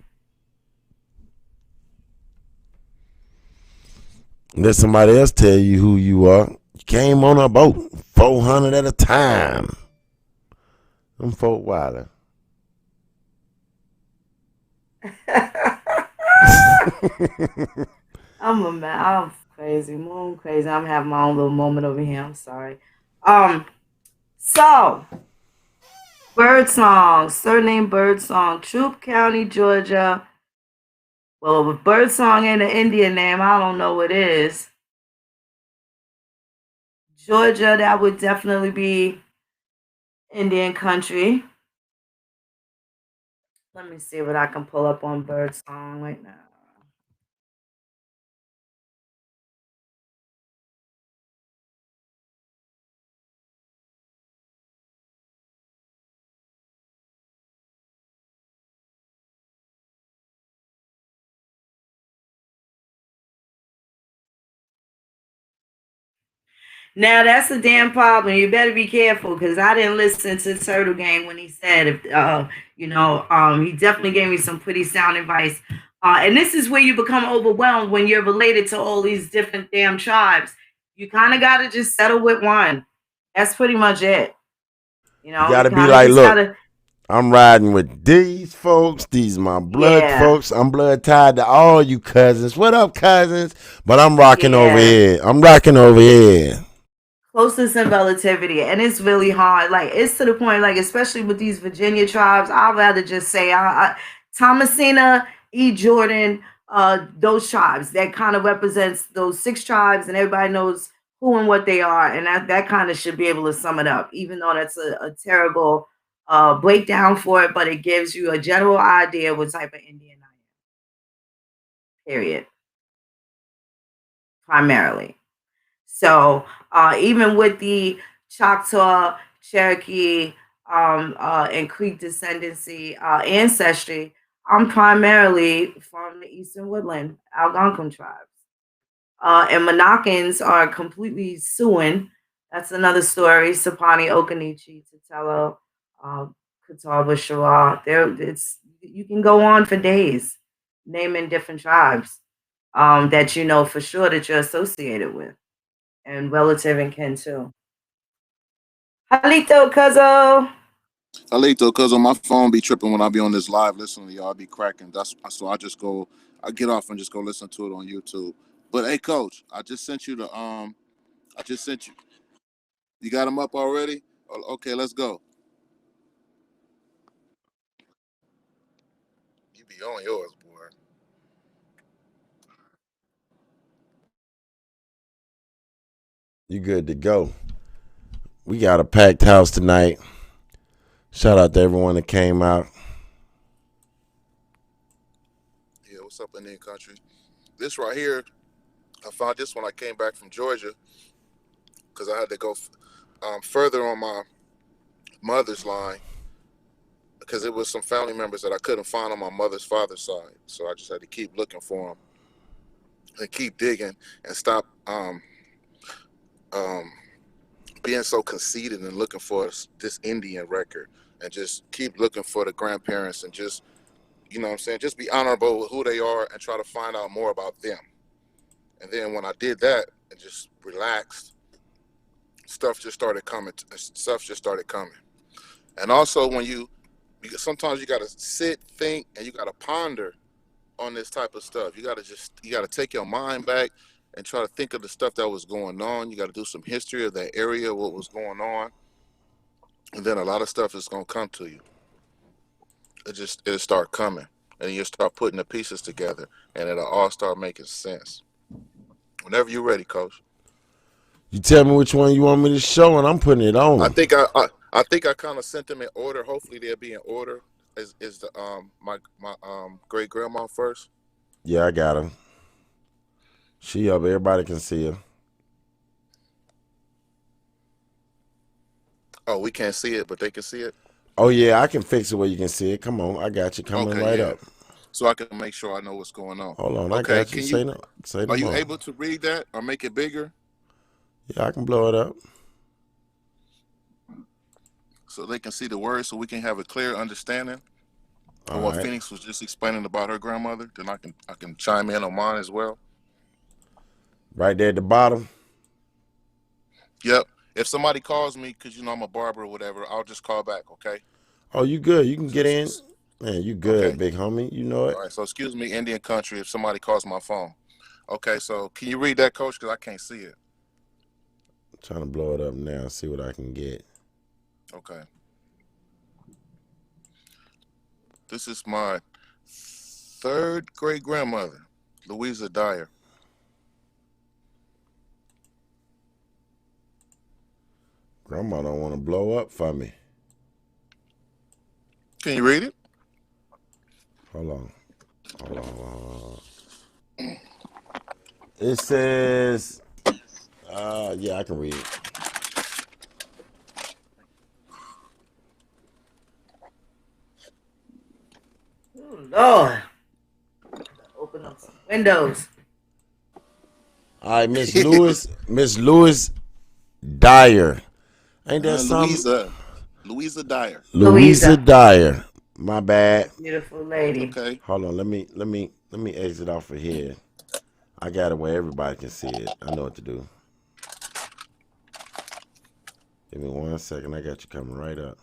Let somebody else tell you who you are. You came on a boat, 400 at a time. I'm Fort Wilder. I'm a man. I'm crazy. Moon crazy. I'm having my own little moment over here. I'm sorry. So Birdsong, surname Birdsong, Troup County, Georgia. Well, if Birdsong ain't an Indian name, I don't know what is. Georgia, that would definitely be Indian country. Let me see what I can pull up on Birdsong right now. Now that's a damn problem. You better be careful because I didn't listen to Turtle Gang when he said, if he definitely gave me some pretty sound advice. And this is where you become overwhelmed when you're related to all these different damn tribes. You kind of got to just settle with one. That's pretty much it. You You got to be kind of like, just got look, to, I'm riding with these folks. These my blood yeah, folks. I'm blood tied to all you cousins. What up, cousins? But I'm rocking over yeah. here. I'm rocking over here. Closest in relativity, and it's really hard. Like it's to the point, like especially with these Virginia tribes, I'd rather just say Thomasina, E. Jordan, those tribes that kind of represents those six tribes, and everybody knows who and what they are, and that kind of should be able to sum it up. Even though that's a terrible breakdown for it, but it gives you a general idea what type of Indian I am. Period. Primarily. So even with the Choctaw, Cherokee, and Creek descendancy ancestry, I'm primarily from the Eastern Woodland Algonquin tribes. And Monacans are completely Siouan. That's another story. Sapani, Okanichi, Tutelo, uh, Catawba, Shaw. It's you can go on for days naming different tribes that you know for sure that you're associated with and relative and kin too. Halito Cuzzo. Alito, cause on my phone be tripping when I be on this live listening to y'all. I be cracking. That's so I just go. I get off and just go listen to it on YouTube. But hey, coach, I just sent you the. I just sent you. You got them up already? Okay, let's go. You be on yours, boy. You good to go. We got a packed house tonight. Shout out to everyone that came out. Yeah, what's up, Indian country? This right here, I found this when I came back from Georgia because I had to go further on my mother's line because it was some family members that I couldn't find on my mother's father's side. So I just had to keep looking for them and keep digging and stop um, being so conceited and looking for this Indian record and just keep looking for the grandparents and just, you know what I'm saying, just be honorable with who they are and try to find out more about them. And then when I did that and just relaxed, stuff just started coming. Stuff just started coming. And also when sometimes you got to sit, think, and you got to ponder on this type of stuff. You got to take your mind back and try to think of the stuff that was going on. You got to do some history of that area, what was going on, and then a lot of stuff is gonna come to you. It'll start coming, and you start putting the pieces together, and it'll all start making sense. Whenever you're ready, Coach. You tell me which one you want me to show, and I'm putting it on I them. think I think I kind of sent them in order. Hopefully they'll be in order. Is the my great grandma first? Yeah, I got her. She up. Everybody can see her. Oh, we can't see it, but they can see it. Oh yeah, I can fix it where you can see it. Come on, I got you coming Okay, right yeah. up. So I can make sure I know what's going on. Hold on, I Okay, got you. can you? Say no Are you more. able to read that or make it bigger Yeah, I can blow it up. so they can see the words, so we can have a clear understanding All of what right, Phoenix was just explaining about her grandmother? Then I can chime in on mine as well. right there at the bottom. Yep. If somebody calls me because you know I'm a barber or whatever, I'll just call back. Okay. Oh, you good? You can So, get in. Man, you good, okay. big homie. You know All it. right. So excuse me, Indian country. If somebody calls my phone. Okay. So can you read that, Coach? Because I can't see it. I'm trying to blow it up now. See what I can get. Okay. This is my third great grandmother, Louisa Dyer. Grandma don't want to blow up for me. Can you read it? Hold on. Hold on. Hold on. It says, yeah, I can read it. Oh Lord, open up some windows. All right, Miss Lewis Dyer. Ain't that something? Louisa Dyer. Louisa Louisa, Dyer. My bad. beautiful lady. Okay. Hold on. Let me exit off of here. I got it where everybody can see it. I know what to do. Give me 1 second. I got you coming right up.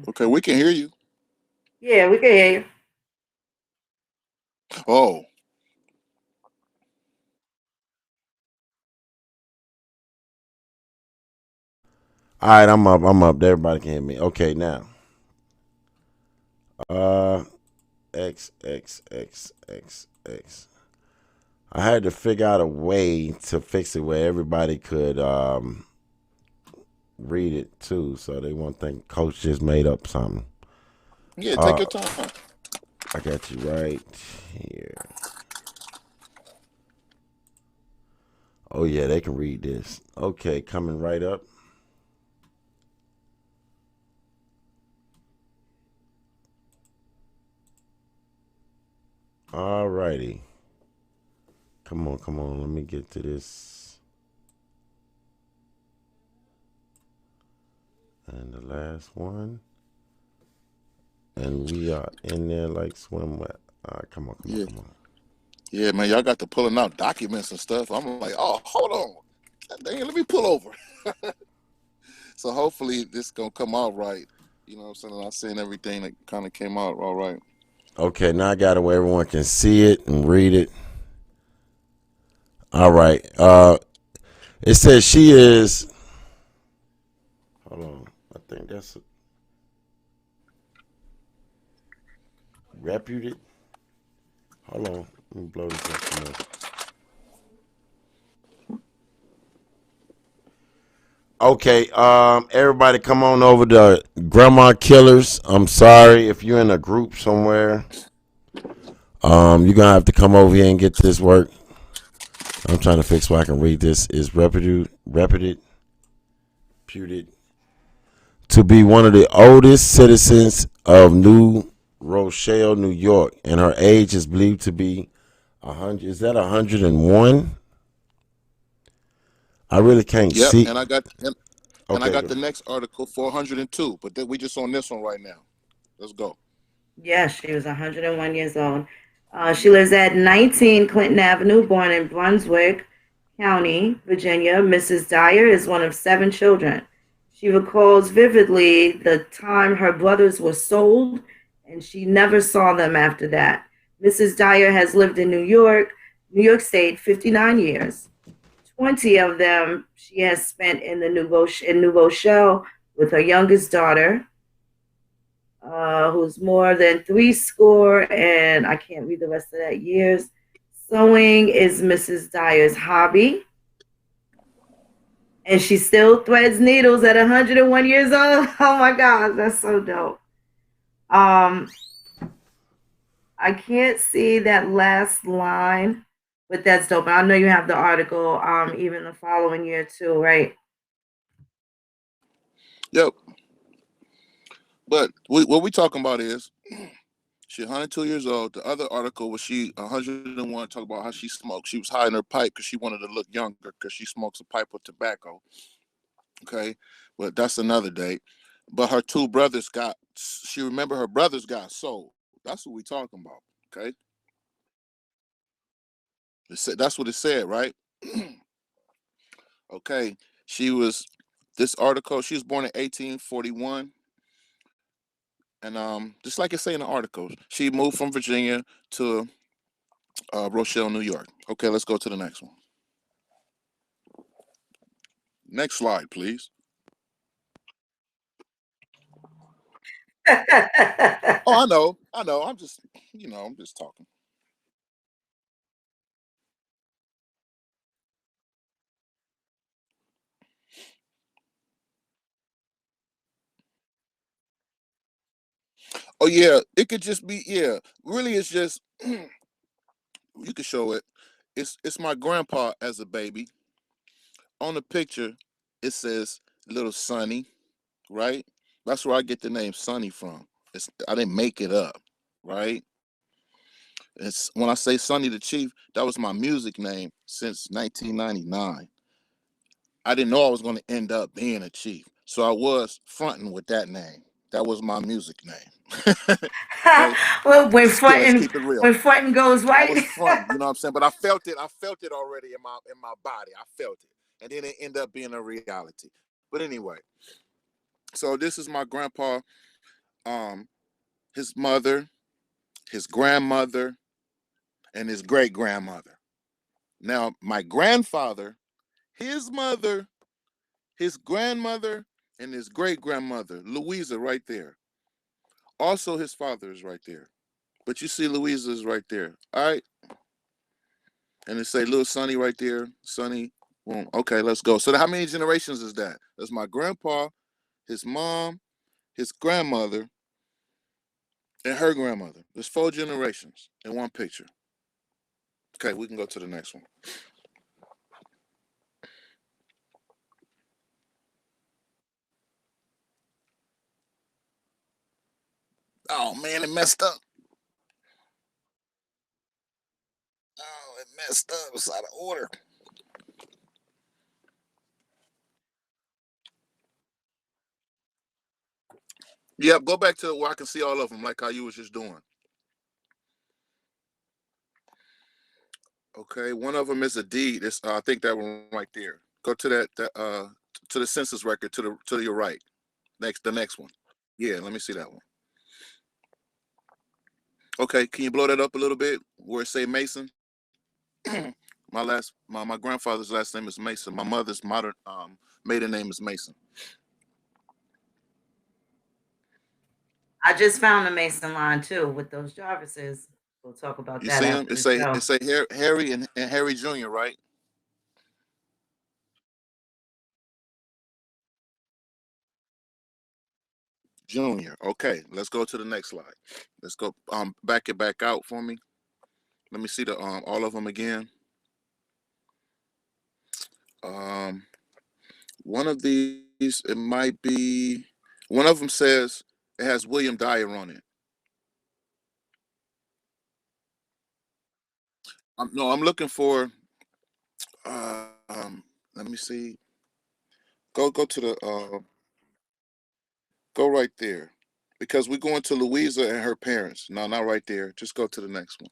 Okay, we can hear you. Yeah, we can hear you. Oh, All right, I'm up. I'm up. Everybody can hear me. Okay, now. Uh, X. I had to figure out a way to fix it where everybody could read it too, so they won't think Coach just made up something. yeah. Take Uh, your time. I got you right here. Oh yeah, they can read this. Okay, coming right up. Alrighty. Come on. Let me get to this. And the last one. And we are in there like swim wet. All right, Yeah, come on. yeah, man. Y'all got to pulling out documents and stuff. I'm like, oh, hold on. God dang it, let me pull over. So hopefully this gonna come out right. You know what I'm saying? I seen everything that kind of came out all right. Okay, now I got it where everyone can see it and read it. All right. It says she is. Hold on. I think that's reputed. Hold on. Let me blow this up some more. Okay, everybody come on over to Grandma Killers. I'm sorry if you're in a group somewhere. You're gonna have to come over here and get this work. I'm trying to fix why I can read this. Is reputed to be one of the oldest citizens of New Rochelle, New York, and her age is believed to be 100. Is that 101? I really can't Yep, see. and I Okay, got the next article 402, but then we just on this one right now. Let's go. Yeah, she was 101 years old. She lives at 19 Clinton Avenue, born in Brunswick County, Virginia. Mrs. Dyer is one of seven children. She recalls vividly the time her brothers were sold, and she never saw them after that. Mrs. Dyer has lived in New York State, 59 years. 20 of them she has spent in New Rochelle with her youngest daughter, who's more than three score, and I can't read the rest of that years. Sewing is Mrs. Dyer's hobby, and she still threads needles at 101 years old. Oh my gosh, that's so dope. Um, I can't see that last line, but that's dope. I know you have the article, even the following year too, right? Yep. But what we talking about is she 102 years old. The other article was she 101. Talk about how she smoked. She was hiding her pipe because she wanted to look younger because she smokes a pipe of tobacco. Okay, but that's another day. But her two brothers got. She remember her brothers got sold. That's what we talking about. Okay, that's what it said, right? Okay, she was this article. She was born in 1841, and just like it say in the article, she moved from Virginia to Rochelle, New York. Okay, let's go to the next one. Next slide, please. Oh, I know, I know. I'm just, I'm just talking. Oh yeah, it could just be, yeah. Really, it's just you could show it. It's my grandpa as a baby. On the picture, it says little Sonny, right? That's where I get the name Sonny from. I didn't make it up, right? It's when I say Sonny the Chief, that was my music name since 1999. I didn't know I was going to end up being a chief, so I was fronting with that name. That was my music name. Okay, Well, okay, let's keep it real. when fronting goes I right. was fronting, you know what I'm saying? But I felt it. I felt it already in my body. I felt it, and then it ended up being a reality. But anyway, so this is my grandpa, um, his mother, his grandmother, and his great grandmother. Now, my grandfather, his mother, his grandmother, and his great grandmother, Louisa, right there. Also, his father is right there. But you see, Louisa is right there. All right, and it say little Sonny right there. Sonny. Boom. Okay, let's go. So how many generations is that? That's my grandpa, his mom, his grandmother, and her grandmother. There's 4 generations in one picture. Okay, we can go to the next one. Oh man, it messed up. Oh, it messed up. It's out of order. Yep, go back to where I can see all of them, like how you was just doing. Okay, one of them is a deed. It's I think that one right there. Go to that to the census record to your right. The next one. Yeah, let me see that one. Okay, can you blow that up a little bit? Where it say Mason? My grandfather's last name is Mason. My mother's modern maiden name is Mason. I just found the Mason line too with those Jarvises. We'll talk about You that see him? after the show. It say Harry and Harry Jr. Right? Junior. Okay, let's go to the next slide. Let's go back it back out for me. Let me see the all of them again. Um one of these it might be one of them says it has William Dyer on it. No, I'm looking for let me see. Go to the go right there. Because we're going to Louisa and her parents. No, not right there. Just go to the next one.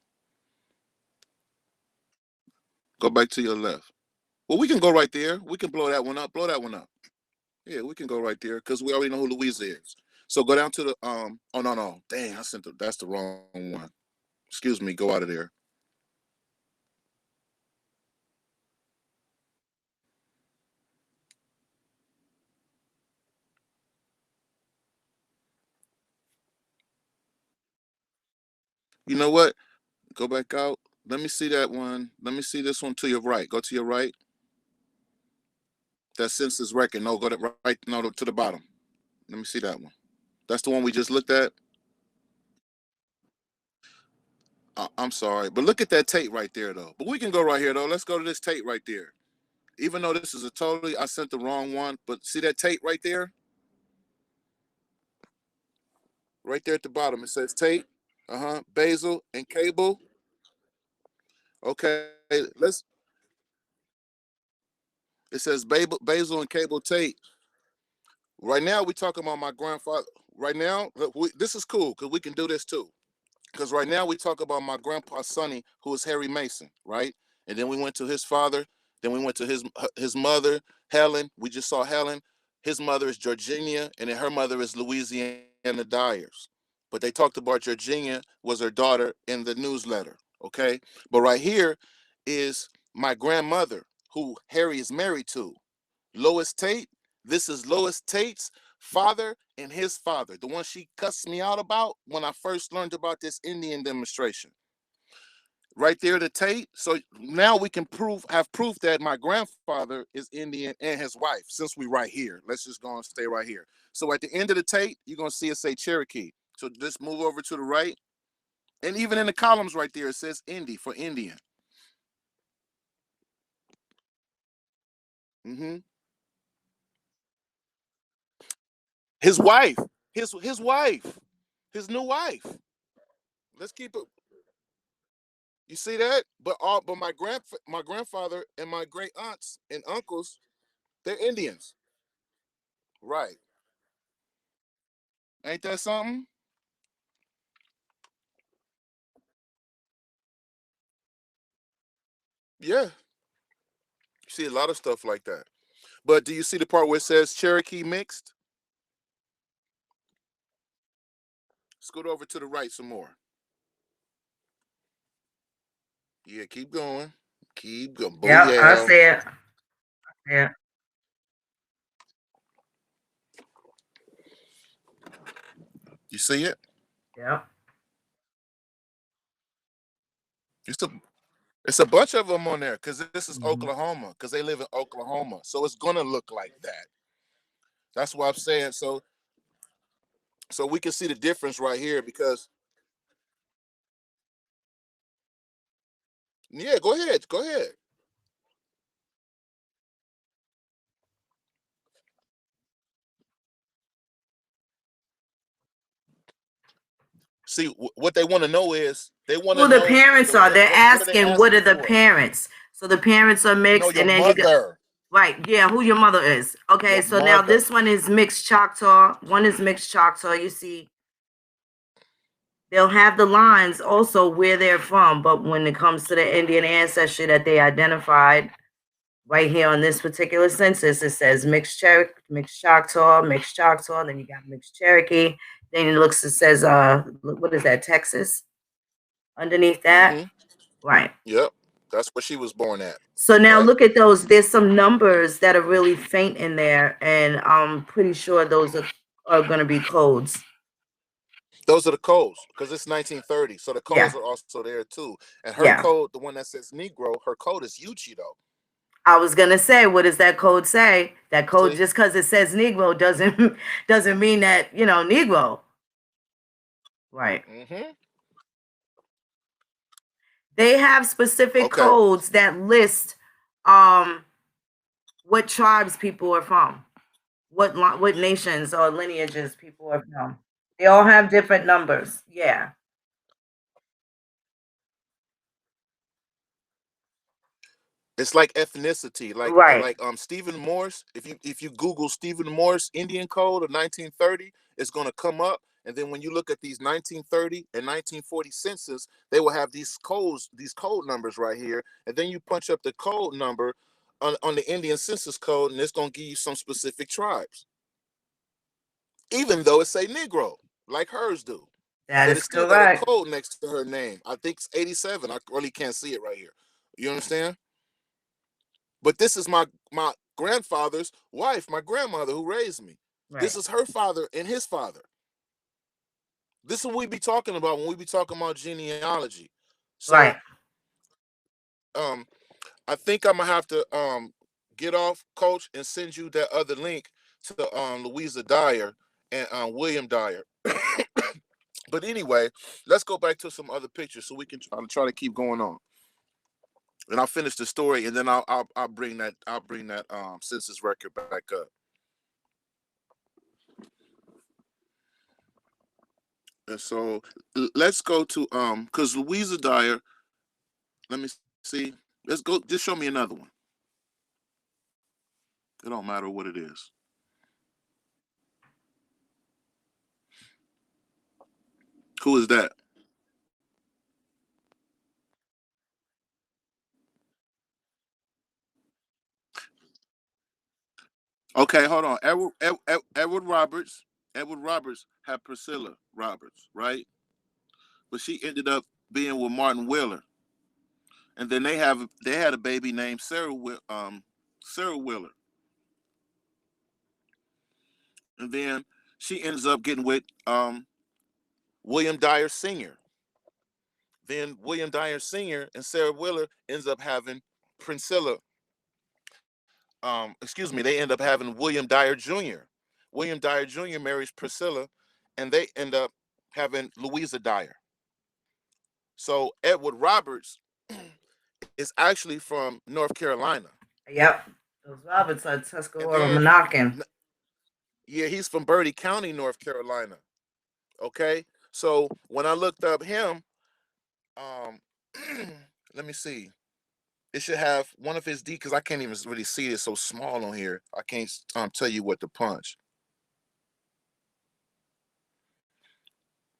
Go back to your left. Well, we can go right there. We can blow that one up. Blow that one up. Yeah, we can go right there because we already know who Louisa is. So go down to the oh no. Dang, that's the wrong one. Excuse me, go out of there. You know what? Go back out. Let me see that one. Let me see this one to your right. Go to your right. That census record. No, go to right. No, to the bottom. Let me see that one. That's the one we just looked at. I'm sorry, but look at that tape right there, though. But we can go right here, though. Let's go to this tape right there. Even though this is a totally, I sent the wrong one, but see that tape right there? Right there at the bottom, it says tape. Basil and cable. Okay, let's. It says basil and cable tape. Right now, we talking about my grandfather. Right now, this is cool because we can do this too. Because right now we talk about my grandpa Sonny, who is Harry Mason, right? And then we went to his father. Then we went to his mother, Helen. We just saw Helen. His mother is Georgina, and then her mother is Louisiana Dyers. But they talked about Georgina was her daughter in the newsletter, okay? But right here is my grandmother, who Harry is married to, Lois Tate. This is Lois Tate's father and his father, the one she cussed me out about when I first learned about this Indian demonstration. Right there, the Tate. So now we can have proof that my grandfather is Indian and his wife, since we right here. Let's just go and stay right here. So at the end of the Tate, you're gonna see it say Cherokee. So just move over to the right. And even in the columns right there, it says Indy for Indian. Hmm. His wife, his wife, his new wife. Let's keep it. You see that? But my grandfather and my great aunts and uncles, they're Indians. Right. Ain't that something? Yeah. You see a lot of stuff like that. But do you see the part where it says Cherokee mixed? Scoot over to the right some more. Yeah, keep going. Keep going. Yep, I Booyah. see it. Yeah, You see it? yep. It's a it's a bunch of them on there because this is Hmm. Oklahoma because they live in Oklahoma, so it's gonna look like that. That's what I'm saying. So we can see the difference right here because yeah, go ahead, go ahead. See what they want to know is they want to Who the know parents are? They're what are they asking, what are asking the for? parents? So the parents are No, mixed, your and then you got mother, right. Yeah, who your mother is? Okay, your so now mother. this one is mixed Choctaw. One is mixed Choctaw. You see, they'll have the lines also where they're from, but when it comes to the Indian ancestry that they identified right here on this particular census, it says mixed Choctaw, mixed Choctaw. Then you got mixed Cherokee. Then it says, what is that, Texas? Underneath that, Mm-hmm. right? Yep, that's where she was born at. So now Right. look at those. There's some numbers that are really faint in there, and I'm pretty sure those are going to be codes. Those are the codes because it's 1930, so the Yeah, codes are also there too. And her yeah. code, the one that says Negro, her code is Uchi though. I was gonna say, what does that code say? That code, See? just because it says Negro doesn't doesn't mean that Negro. Right. Mm-hmm. They have specific Okay. codes that list um what tribes people are from, what nations or lineages people are from. They all have different numbers. Yeah. It's like ethnicity, Right. Stephen Morse. If you Google Stephen Morse Indian Code of 1930, it's gonna come up. And then when you look at these 1930 and 1940 census, they will have these code numbers right here. And then you punch up the code number on the Indian census code, and it's gonna give you some specific tribes, even though it say Negro, like hers do. That But is it's still got a correct. code next to her name. I think it's 87. I really can't see it right here. You understand? But this is my grandfather's wife, my grandmother who raised me. This Right. is her father and his father. This is what we be talking about when we be talking about genealogy. So Right. um I think I'm gonna have to get off, coach, and send you that other link to Louisa Dyer and William Dyer. But anyway, let's go back to some other pictures so we can try to keep going on. And I'll finish the story, and then I'll bring that census record back up. And so let's go to because Louisa Dyer. Let me see. Let's go. Just show me another one. It don't matter what it is. Who is that? Okay, hold on. Edward Roberts. Edward Roberts had Priscilla Roberts, right? But she ended up being with Martin Wheeler, and then they had a baby named Sarah Wheeler. and then she ends up getting with William Dyer Sr. Then William Dyer Sr. and Sarah Wheeler ends up having Priscilla. Excuse me, they end up having William Dyer Jr. William Dyer Jr. marries Priscilla, and they end up having Louisa Dyer. So Edward Roberts is actually from North Carolina, Yep. Those Roberts are and Tuscarora then Monarchin. yeah, he's from Bertie County, North Carolina. Okay, so when I looked up him, um, let me see. It should have one of his D because I can't even really see it. It's so small on here. I can't tell you what to punch.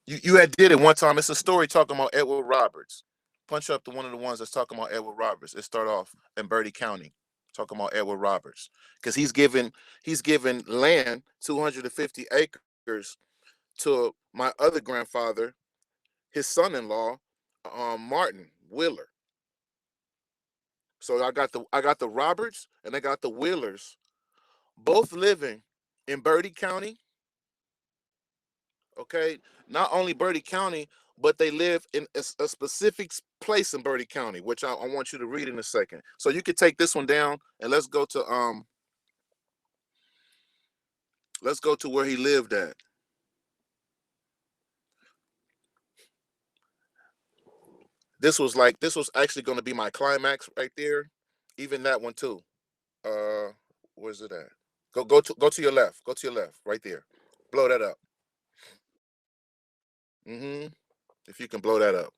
You had did it one time. It's a story talking about Edward Roberts. Punch up to one of the ones that's talking about Edward Roberts. It start off in Bertie County, talking about Edward Roberts because he's given land 250 acres to my other grandfather, his son-in-law, Martin Wheeler. So I got the Roberts and I got the Wheelers, both living in Bertie County. Okay, not only Bertie County, but they live in a specific place in Bertie County, which I want you to read in a second. So you could take this one down and let's go to where he lived at. This was actually going to be my climax right there, even that one too. Uh, where's it at? Go to your left. Go to your left, right there. Blow that up. Mm-hmm. If you can blow that up.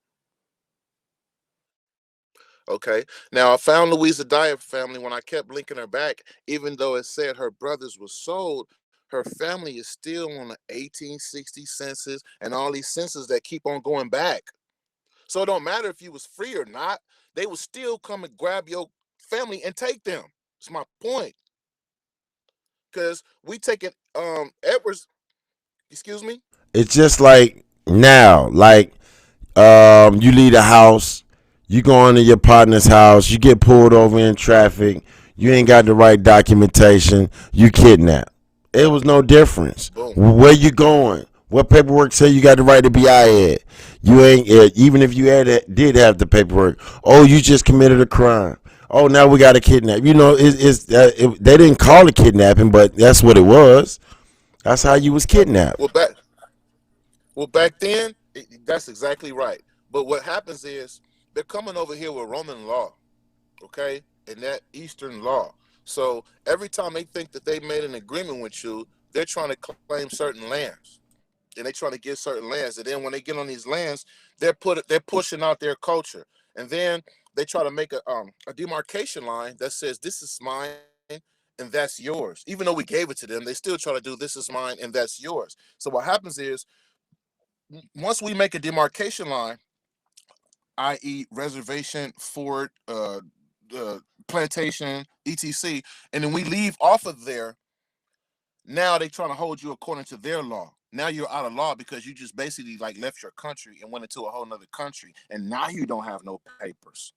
Okay. Now I found Louisa Dyer family when I kept linking her back, even though it said her brothers were sold. Her family is still on the 1860 census and all these census that keep on going back. So it don't matter if you was free or not. They will still come and grab your family and take them. It's my point. Because we taking Edwards. Excuse me. It's just like now, like you leave the house, you go into your partner's house, you get pulled over in traffic, you ain't got the right documentation, you kidnapped. It was no difference. Boom. Where you going? What paperwork say you got the right to be out at? You ain't even if you did have the paperwork. Oh, you just committed a crime. Oh, now we got to kidnap. They didn't call it kidnapping, but that's what it was. That's how you was Well, kidnapped. well, back then, that's exactly right. But what happens is they're coming over here with Roman law, okay, and that Eastern law. So every time they think that they made an agreement with you, they're trying to claim certain lands, and they trying to get certain lands. And then when they get on these lands, they're pushing out their culture, and then they try to make a demarcation line that says this is mine and that's yours. Even though we gave it to them, they still try to do this is mine and that's yours. So what happens is once we make a demarcation line, i.e., reservation, fort, plantation, etc., and then we leave off of there. Now they trying to hold you according to their law. Now you're out of law because you just basically like left your country and went into a whole nother country, and now you don't have no papers.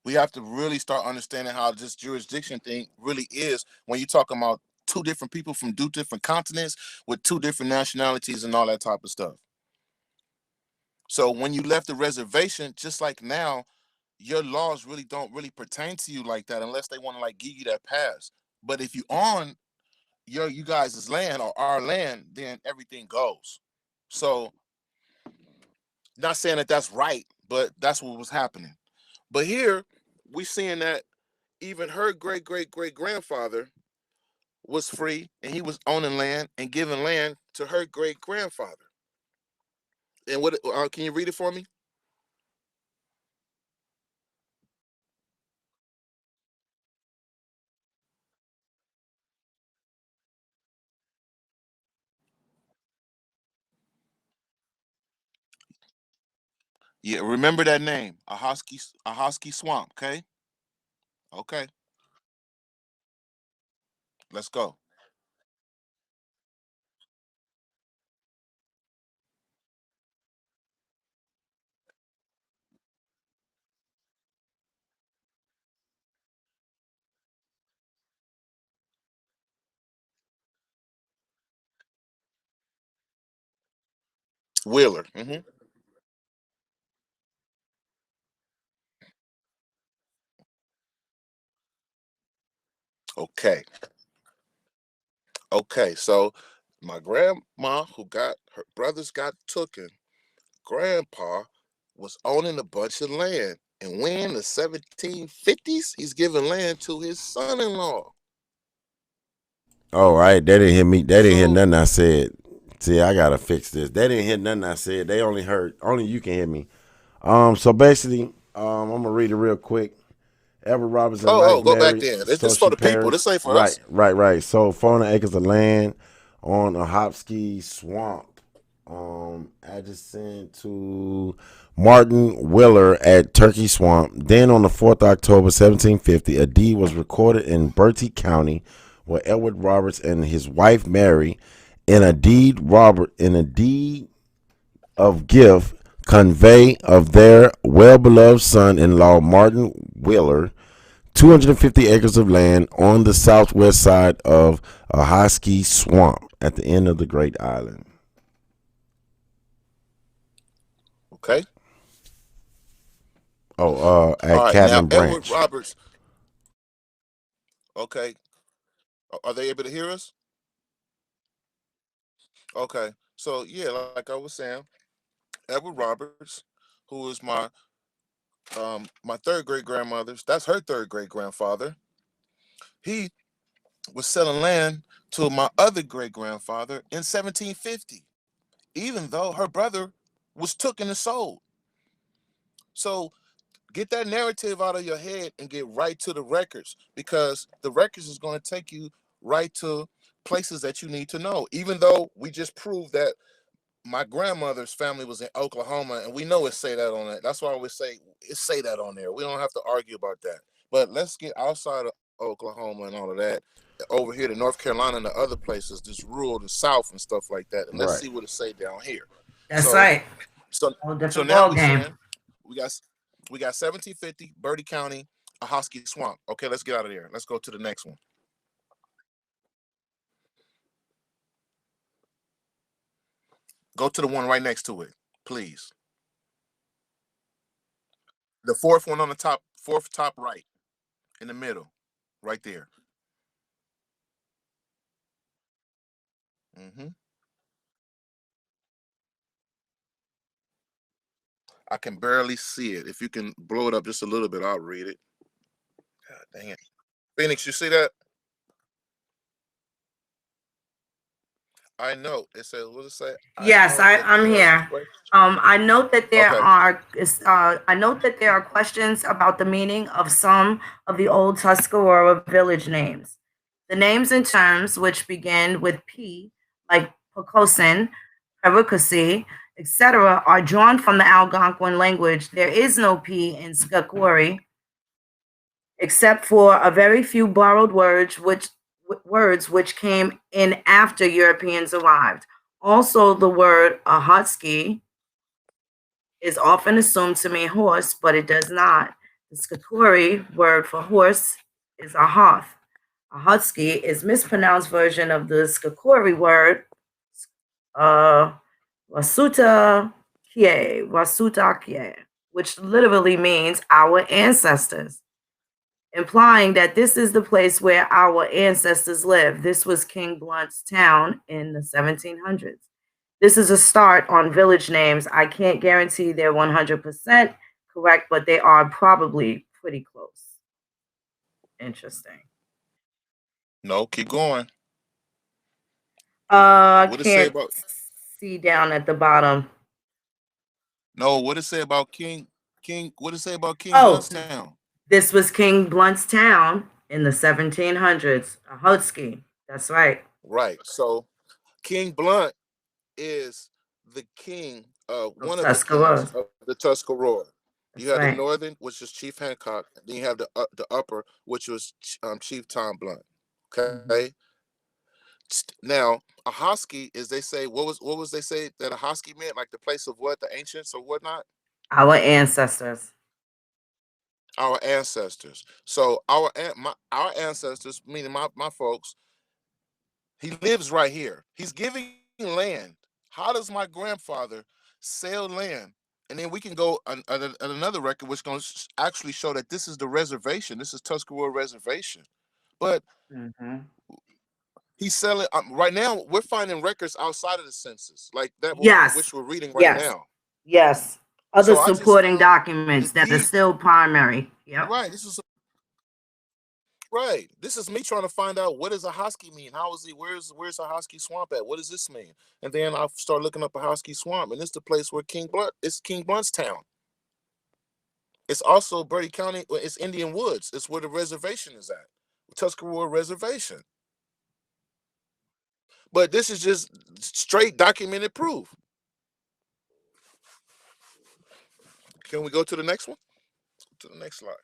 We have to really start understanding how this jurisdiction thing really is when you're talking about two different people from two different continents with two different nationalities and all that type of stuff. So when you left the reservation, just like now, your laws really don't really pertain to you like that unless they want to like give you that pass. But if you on you guys' land or our land, then everything goes. So not saying that that's right, but that's what was happening. But here we seeing that even her great great great grandfather was free and he was owning land and giving land to her great grandfather. And what can you read it for me? Yeah, remember that name, Ahoskie Swamp. Okay, okay, let's go. Wheeler. Okay. Okay. So my grandma, who got her brothers got taken, grandpa was owning a bunch of land. And when the 1750s, he's giving land to his son-in-law. Oh, right. They didn't hear me. They didn't hear So, nothing I said. See, I gotta fix this. They didn't hear nothing I said. They only heard. Only you can hear me. So basically, I'm gonna read it real quick. Edward Robinson wife go back married, then. so This she for the people. perished. This ain't for Right, us. right, right. So 400 acres of land on a Hopsky swamp, adjacent to Martin Wheeler at Turkey Swamp. Then on the 4th of October 1750, a deed was recorded in Bertie County where Edward Roberts and his wife Mary in a deed of gift convey of their well-beloved son-in-law Martin Wheeler 250 acres of land on the southwest side of Ahoskie Swamp at the end of the Great Island. Okay. Oh, All at right. Now, Cadman Edward Branch. Roberts. Okay. Are they able to hear us? Okay. So yeah, like I was saying, Edward Roberts, who is my third great grandmother's, that's her third great grandfather. He was selling land to my other great grandfather in 1750, even though her brother was taken and sold. So get that narrative out of your head and get right to the records, because the records is going to take you right to places that you need to know. Even though we just proved that my grandmother's family was in Oklahoma, and we know it say that on it. That's why I always say it say that on there. We don't have to argue about that. But let's get outside of Oklahoma and all of that, over here to North Carolina and the other places, just rural, the South and stuff like that, and let's Right. see what it say down here. That's So, right. so, Whole so different now ball we game. saying we got 1750 Bertie County, Ahoskie Swamp. Okay, let's get out of there. Let's go to the next one. Go to the one right next to it, please. The fourth one on the top, fourth top right in the middle, right there. hmm I can barely see it. If you can blow it up just a little bit, I'll read it. God dang it. Phoenix, you see that? I know. It says, what does it say? I Yes, know that I'm there are here. questions. I note that there Okay. are I note that there are questions about the meaning of some of the old Tuscarora village names. The names and terms which begin with P, like Pocosin, Perucasi, etc., are drawn from the Algonquin language. There is no P in Skakori, except for a very few borrowed words which came in after Europeans arrived. Also, the word Ahotski is often assumed to mean horse, but it does not. The Skakori word for horse is Ahoth. Ahotski is mispronounced version of the Skakori word uh, Wasuta Kie, which literally means our ancestors, implying that this is the place where our ancestors lived. This was King Blunt's town in the 1700s. This is a start on village names. I can't guarantee they're 100% correct, but they are probably pretty close. Interesting. No, keep going. I What it say can't about see down at the bottom. no? What it say about King? What it say about King Oh, Bluntstown? this was King Blunt's town in the 1700s. Ahotski. That's right. Right. So King Blunt is the king, Of one of the kings Tuscarora. of the Tuscarora. You had That's the right. northern, which is Chief Hancock. Then you have the upper, which was Chief Tom Blunt. Okay. Mhm. Now a hosky is, they say, what was they say that a hosky meant, like the place of what, the ancients or whatnot, Our ancestors. our ancestors. So our ancestors, meaning my folks, he lives right here. He's giving land. How does my grandfather sell land, and then we can go at another record, which going to actually show that this is the reservation. This is Tuscarora Reservation, but Hmm. he's selling right now. We're finding records outside of the census, like that, Yes, which we're reading right yes, now. yes. Other So I just supporting found documents this that are deed. still primary. Yep. Right. This is right. This is me trying to find out what does a husky mean. How is he? Where's a husky swamp at? What does this mean? And then I start looking up a husky swamp, and it's the place where King Blunt. It's King Blunt's town. It's also Bertie County. Well, it's Indian Woods. It's where the reservation is at, Tuscarora Reservation. But this is just straight documented proof. Can we go to the next one? To the next slide.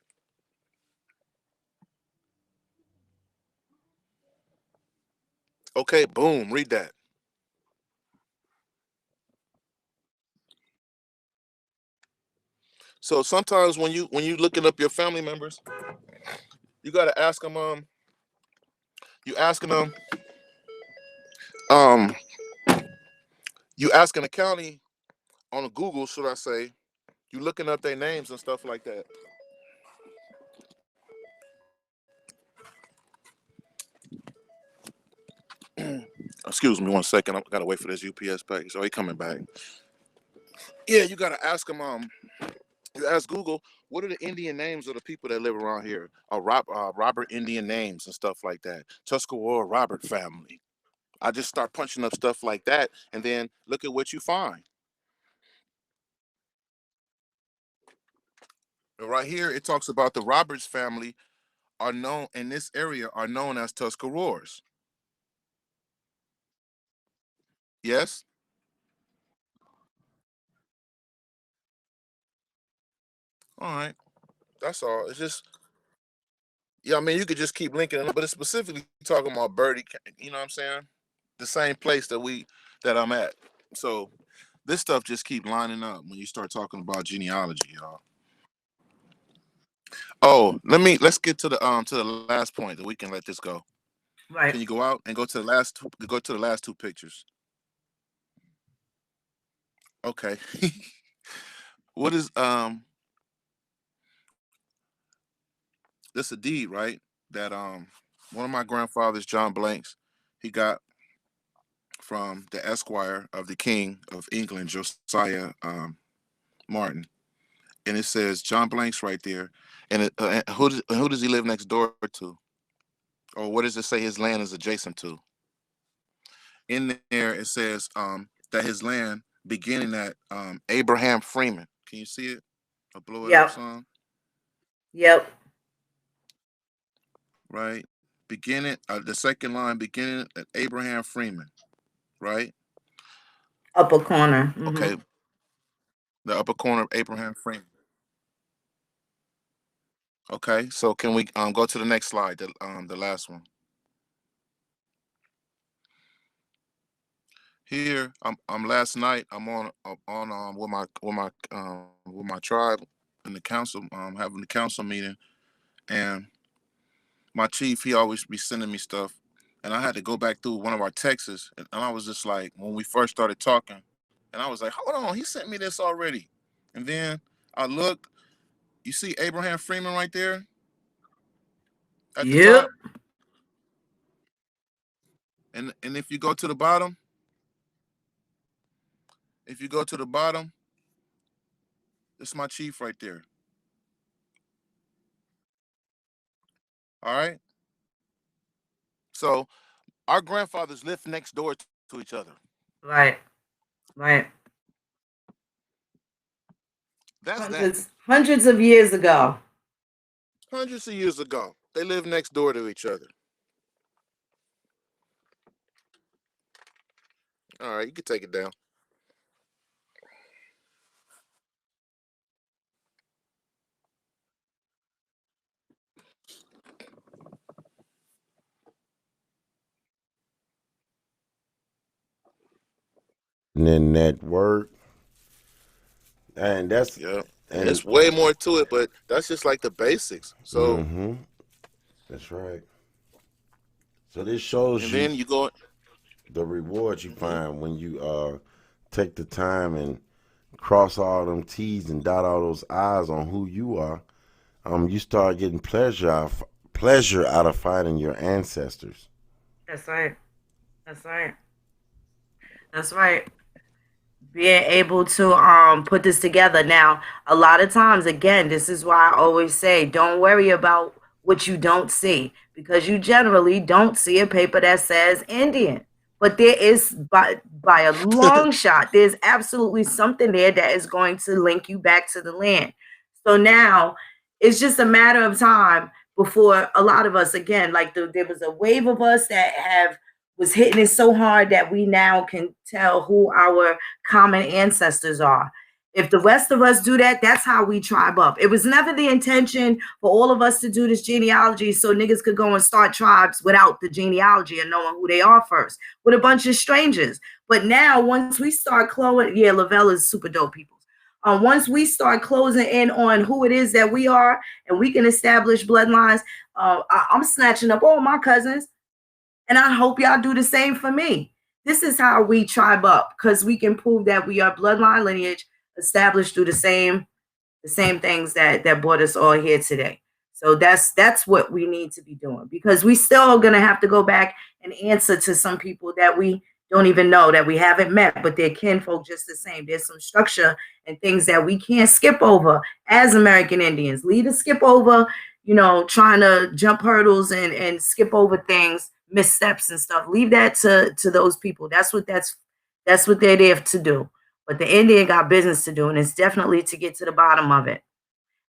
Okay, boom. Read that. So sometimes when you looking up your family members, you gotta ask them. You asking them. Um, you asking the county on a Google, should I say? You looking up their names and stuff like that. Excuse me 1 second. I gotta wait for this UPS package. Oh, he coming back. Yeah, you gotta ask them. You ask Google, what are the Indian names of the people that live around here? Robert Indian names and stuff like that. Tuscarora Robert family. I just start punching up stuff like that, and then look at what you find. Right here, it talks about the Roberts family are known in this area are known as Tuscaroras. Yes. All right. That's all. It's just yeah. I mean, you could just keep linking it, but it's specifically talking about Birdie. You know what I'm saying? The same place that I'm at. So this stuff just keep lining up when you start talking about genealogy, y'all. Oh, let's get to the last point that we can let this go. Right. Can you go out and go to the last two pictures? Okay. What is this a deed, right? That one of my grandfathers, John Blanks, he got from the Esquire of the King of England, Josiah Martin, and it says John Blanks right there. And who does he live next door to, or what does it say his land is adjacent to? In there, it says that his land beginning at Abraham Freeman. Can you see it? I'll blow it up Yep. some. Yep. Right, beginning the second line beginning at Abraham Freeman. Right. Upper corner. Hmm. Okay, the upper corner of Abraham Freeman. Okay, so can we go to the next slide, the last one. Here, I'm last night. I'm on with my tribe in the council, having the council meeting, and my chief he always be sending me stuff, and I had to go back through one of our texts, and I was just like, when we first started talking, and I was like, hold on, he sent me this already, and then I looked. You see Abraham Freeman right there at the Yep. top, and if you go to the bottom, if you go to the bottom, it's my chief right there. All right. So our grandfathers lived next door to each other. Right. Right. That's that. Hundreds of years ago. Hundreds of years ago, they lived next door to each other. All right, you can take it down. And then network, and that's Yeah. And and it's way more to it, but that's just like the basics. So, mm-hmm, that's right. So this shows and you then you go, the rewards you mhm, find when you take the time and cross all them T's and dot all those I's on who you are, you start getting pleasure out of finding your ancestors. That's right. That's right. That's right. Being able to put this together. Now, a lot of times, again, this is why I always say don't worry about what you don't see, because you generally don't see a paper that says Indian. But there is, by a long shot, there's absolutely something there that is going to link you back to the land. So now it's just a matter of time before a lot of us, again, like there was a wave of us that have was hitting it so hard that we now can tell who our common ancestors are. If the rest of us do that, that's how we tribe up. It was never the intention for all of us to do this genealogy so niggas could go and start tribes without the genealogy and knowing who they are first with a bunch of strangers. But now, once we start closing, yeah, Lavelle is super dope, people. Once we start closing in on who it is that we are and we can establish bloodlines, I'm snatching up all my cousins, and I hope y'all do the same for me. This is how we tribe up, because we can prove that we are bloodline lineage established through the same things that brought us all here today. So that's what we need to be doing, because we still are gonna have to go back and answer to some people that we don't even know, that we haven't met, but they're kinfolk just the same. There's some structure and things that we can't skip over as American Indians. Lead to skip over, trying to jump hurdles and skip over things, missteps and stuff. Leave that to those people. That's what they're there to do. But the Indian got business to do, and it's definitely to get to the bottom of it.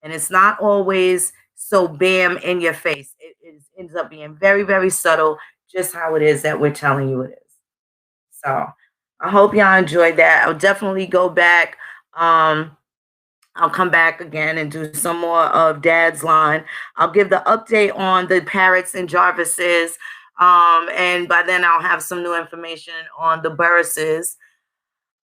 And it's not always so bam in your face. It ends up being very, very subtle, just how it is that we're telling you it is. So I hope y'all enjoyed that. I'll definitely go back. Um, I'll come back again and do some more of Dad's line. I'll give the update on the Parrots and Jarvises. And by then I'll have some new information on the Burrises.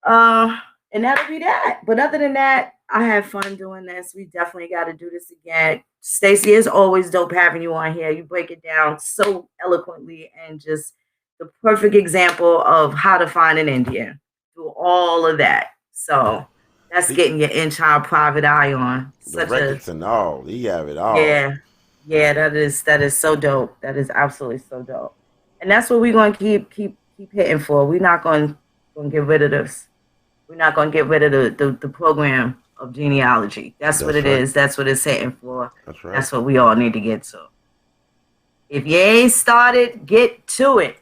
Uh, and that'll be that. But other than that, I had fun doing this. We definitely got to do this again. Stacey, is always dope having you on here. You break it down so eloquently and just the perfect example of how to find an Indian through all of that. So that's He, getting your in-child private eye on. the Such a records and all, he have it all. yeah, yeah. That is so dope. That is absolutely so dope. And that's what we're going to keep hitting for. We're not going to get rid of this. We're not going to get rid of the program of genealogy. That's what That's it right. is. That's what it's hitting for. That's right. That's what we all need to get to. If you ain't started, get to it.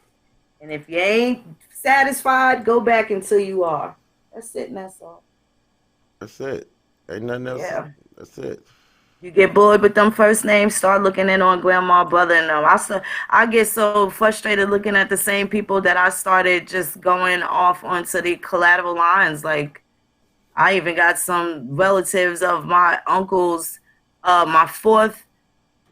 And if you ain't satisfied, go back until you are. That's it, and that's all. That's it. Ain't nothing else. Yeah. That's it. You get bored with them first names, start looking in on grandma, brother, and them. I get so frustrated looking at the same people that I started just going off onto the collateral lines. Like, I even got some relatives of my uncle's, my fourth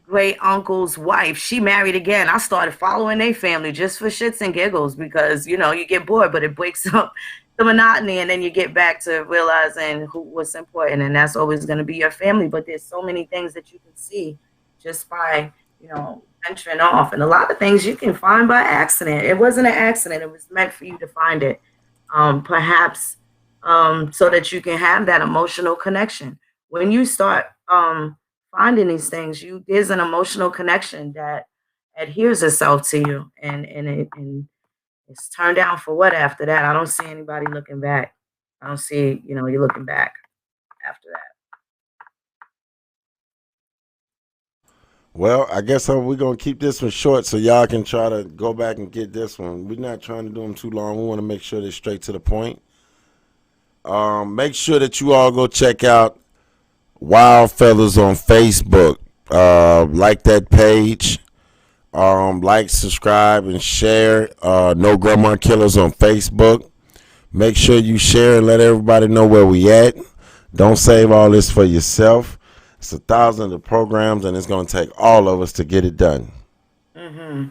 great uncle's wife. She married again. I started following their family just for shits and giggles, because you get bored, but it breaks up the monotony, and then you get back to realizing what's important, and that's always going to be your family. But there's so many things that you can see just by venturing off, and a lot of things you can find by accident. It wasn't an accident; it was meant for you to find it, perhaps, so that you can have that emotional connection. When you start finding these things, there's an emotional connection that adheres itself to you, and it's turned down for what after that? I don't see anybody looking back. I don't see, you looking back after that. Well, I guess we're gonna keep this one short so y'all can try to go back and get this one. We're not trying to do them too long. We want to make sure they're straight to the point. Make sure that you all go check out Wild Fellas on Facebook. Like that page. Like, subscribe, and share. No Grandma Killers on Facebook. Make sure you share and let everybody know where we at. Don't save all this for yourself. It's 1,000 of programs, and it's going to take all of us to get it done. Mm-hmm.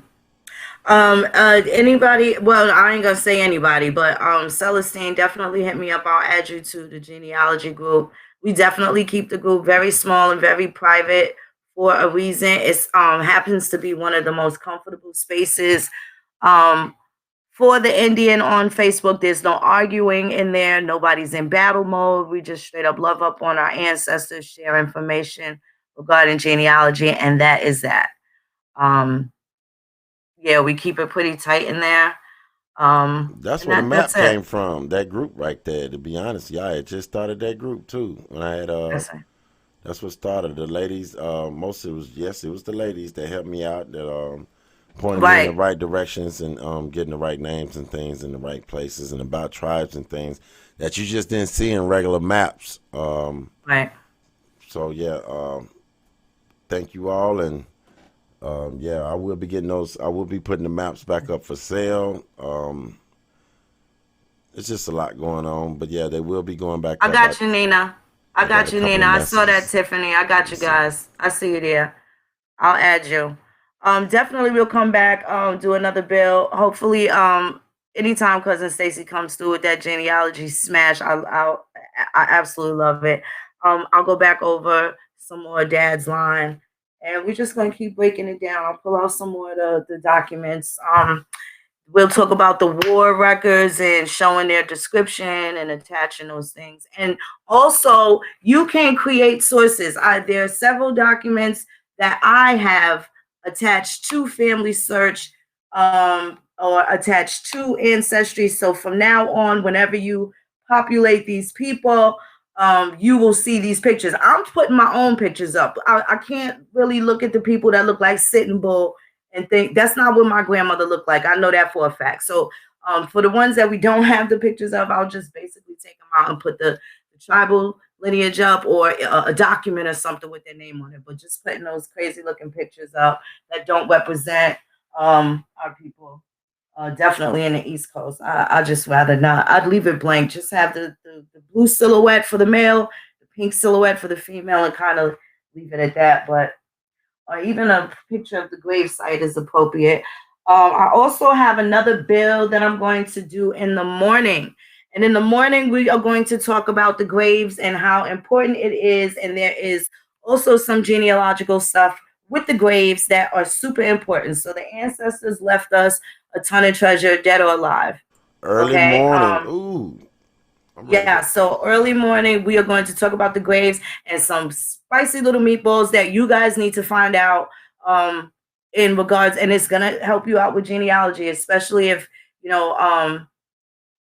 Anybody? Well, I ain't gonna say anybody, but Celestine, definitely hit me up. I'll add you to the genealogy group. We definitely keep the group very small and very private for a reason. It's happens to be one of the most comfortable spaces um for the Indian on Facebook. There's no arguing in there. Nobody's in battle mode. We just straight up love up on our ancestors, share information regarding genealogy, and that is that. Um, yeah, we keep it pretty tight in there. That's And where the that's map it. came from. That group right there. To be honest, yeah, I had just started that group too. When I had That's it. that's what started. The ladies, most it was yes, it was the ladies that helped me out, that pointed me in the Right, right directions, and getting the right names and things in the right places, and about tribes and things that you just didn't see in regular maps. right. So yeah, thank you all, and yeah, I will be getting those. I will be putting the maps back up for sale. It's just a lot going on, but yeah, they will be going back I up. got you, Nina. I I got a got you, couple Nina. of I saw that, messages. Tiffany. I Let got me you see. guys. I see you there. I'll add you. Definitely we'll come back, do another bill. Hopefully, anytime cousin Stacy comes through with that genealogy smash, I absolutely love it. I'll go back over some more dad's line, and we're just gonna keep breaking it down. I'll pull out some more of the documents. We'll talk about the war records and showing their description and attaching those things. And also, you can create sources. There are several documents that I have attached to Family Search, or attached to Ancestry. So from now on, whenever you populate these people, you will see these pictures. I'm putting my own pictures up. I can't really look at the people that look like Sitting Bull and think that's not what my grandmother looked like. I know that for a fact. So for the ones that we don't have the pictures of, I'll just basically take them out and put the tribal lineage up, or a document or something with their name on it. But just putting those crazy looking pictures up that don't represent our people. Definitely in the East Coast. I just rather not. I'd leave it blank. Just have the blue silhouette for the male, the pink silhouette for the female, and kind of leave it at that. But or even a picture of the grave site is appropriate. I also have another bill that I'm going to do in the morning. And in the morning, we are going to talk about the graves and how important it is. And there is also some genealogical stuff with the graves that are super important. So the ancestors left us a ton of treasure, dead or alive. Early Okay. morning. Ooh, I'm ready Yeah, for. so early morning, we are going to talk about the graves and some spicy little meatballs that you guys need to find out, in regards, and it's gonna help you out with genealogy, especially you know, um,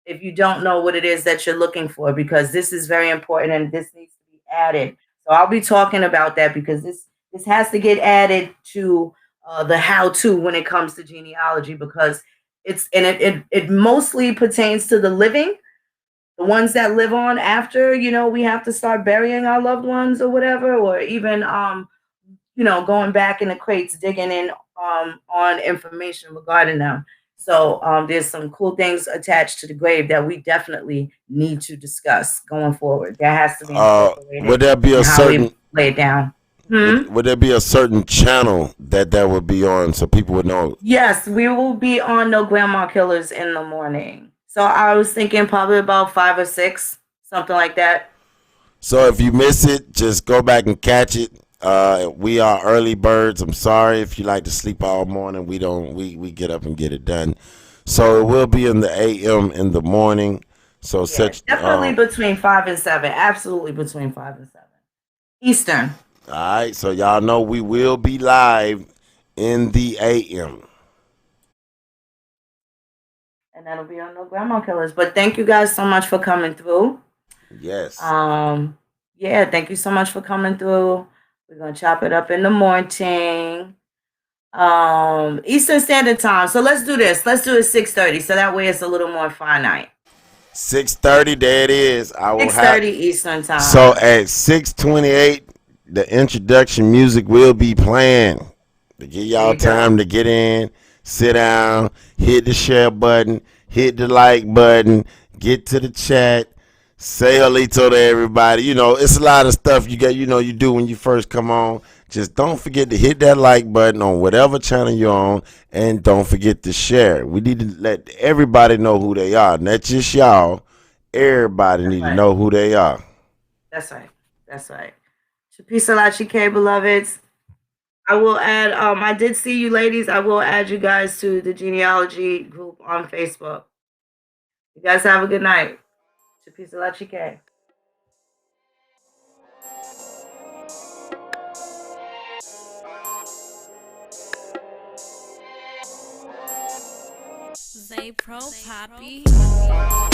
if you don't know what it is that you're looking for, because this is very important and this needs to be added. So I'll be talking about that because this has to get added to the how-to when it comes to genealogy, because it mostly pertains to the living, the ones that live on after, we have to start burying our loved ones or whatever, or even going back in the crates digging in on information regarding them. So there's some cool things attached to the grave that we definitely need to discuss going forward. That has to be Would incorporated there be in a how we certain lay it down. Hmm? would there be a certain channel that would be on so people would know? Yes, we will be on No Grandma Killers in the morning. So I was thinking probably about 5 or 6, something like that. So if you miss it, just go back and catch it. We are early birds. I'm sorry if you like to sleep all morning. We don't. We get up and get it done. So it will be in the AM in the morning. So Yeah, such. definitely between 5 and 7. Absolutely between 5 and 7 Eastern, All right. So y'all know we will be live in the AM. and that'll be on No Grandma Killers. But thank you guys so much for coming through. Yes. Um, yeah, thank you so much for coming through. We're gonna chop it up in the morning. Eastern Standard Time. So let's do this. Let's do it 6:30. So that way it's a little more finite. 6:30. There it is. I will Six have. thirty Eastern So Time. at 6:28, the introduction music will be playing to give There y'all you go. time to get in, sit down, hit the share button, hit the like button, get to the chat, say hello to everybody. You know, it's a lot of stuff you get. You do when you first come on. Just don't forget to hit that like button on whatever channel you're on, and don't forget to share. We need to let everybody know who they are, not just y'all. Everybody That's need to right. know who they are. That's right. That's right. Peace, Alachi K, beloveds. I will add. I did see you, ladies. I will add you guys to the genealogy group on Facebook. You guys have a good night. To peace of la chique. Zay Pro Poppy.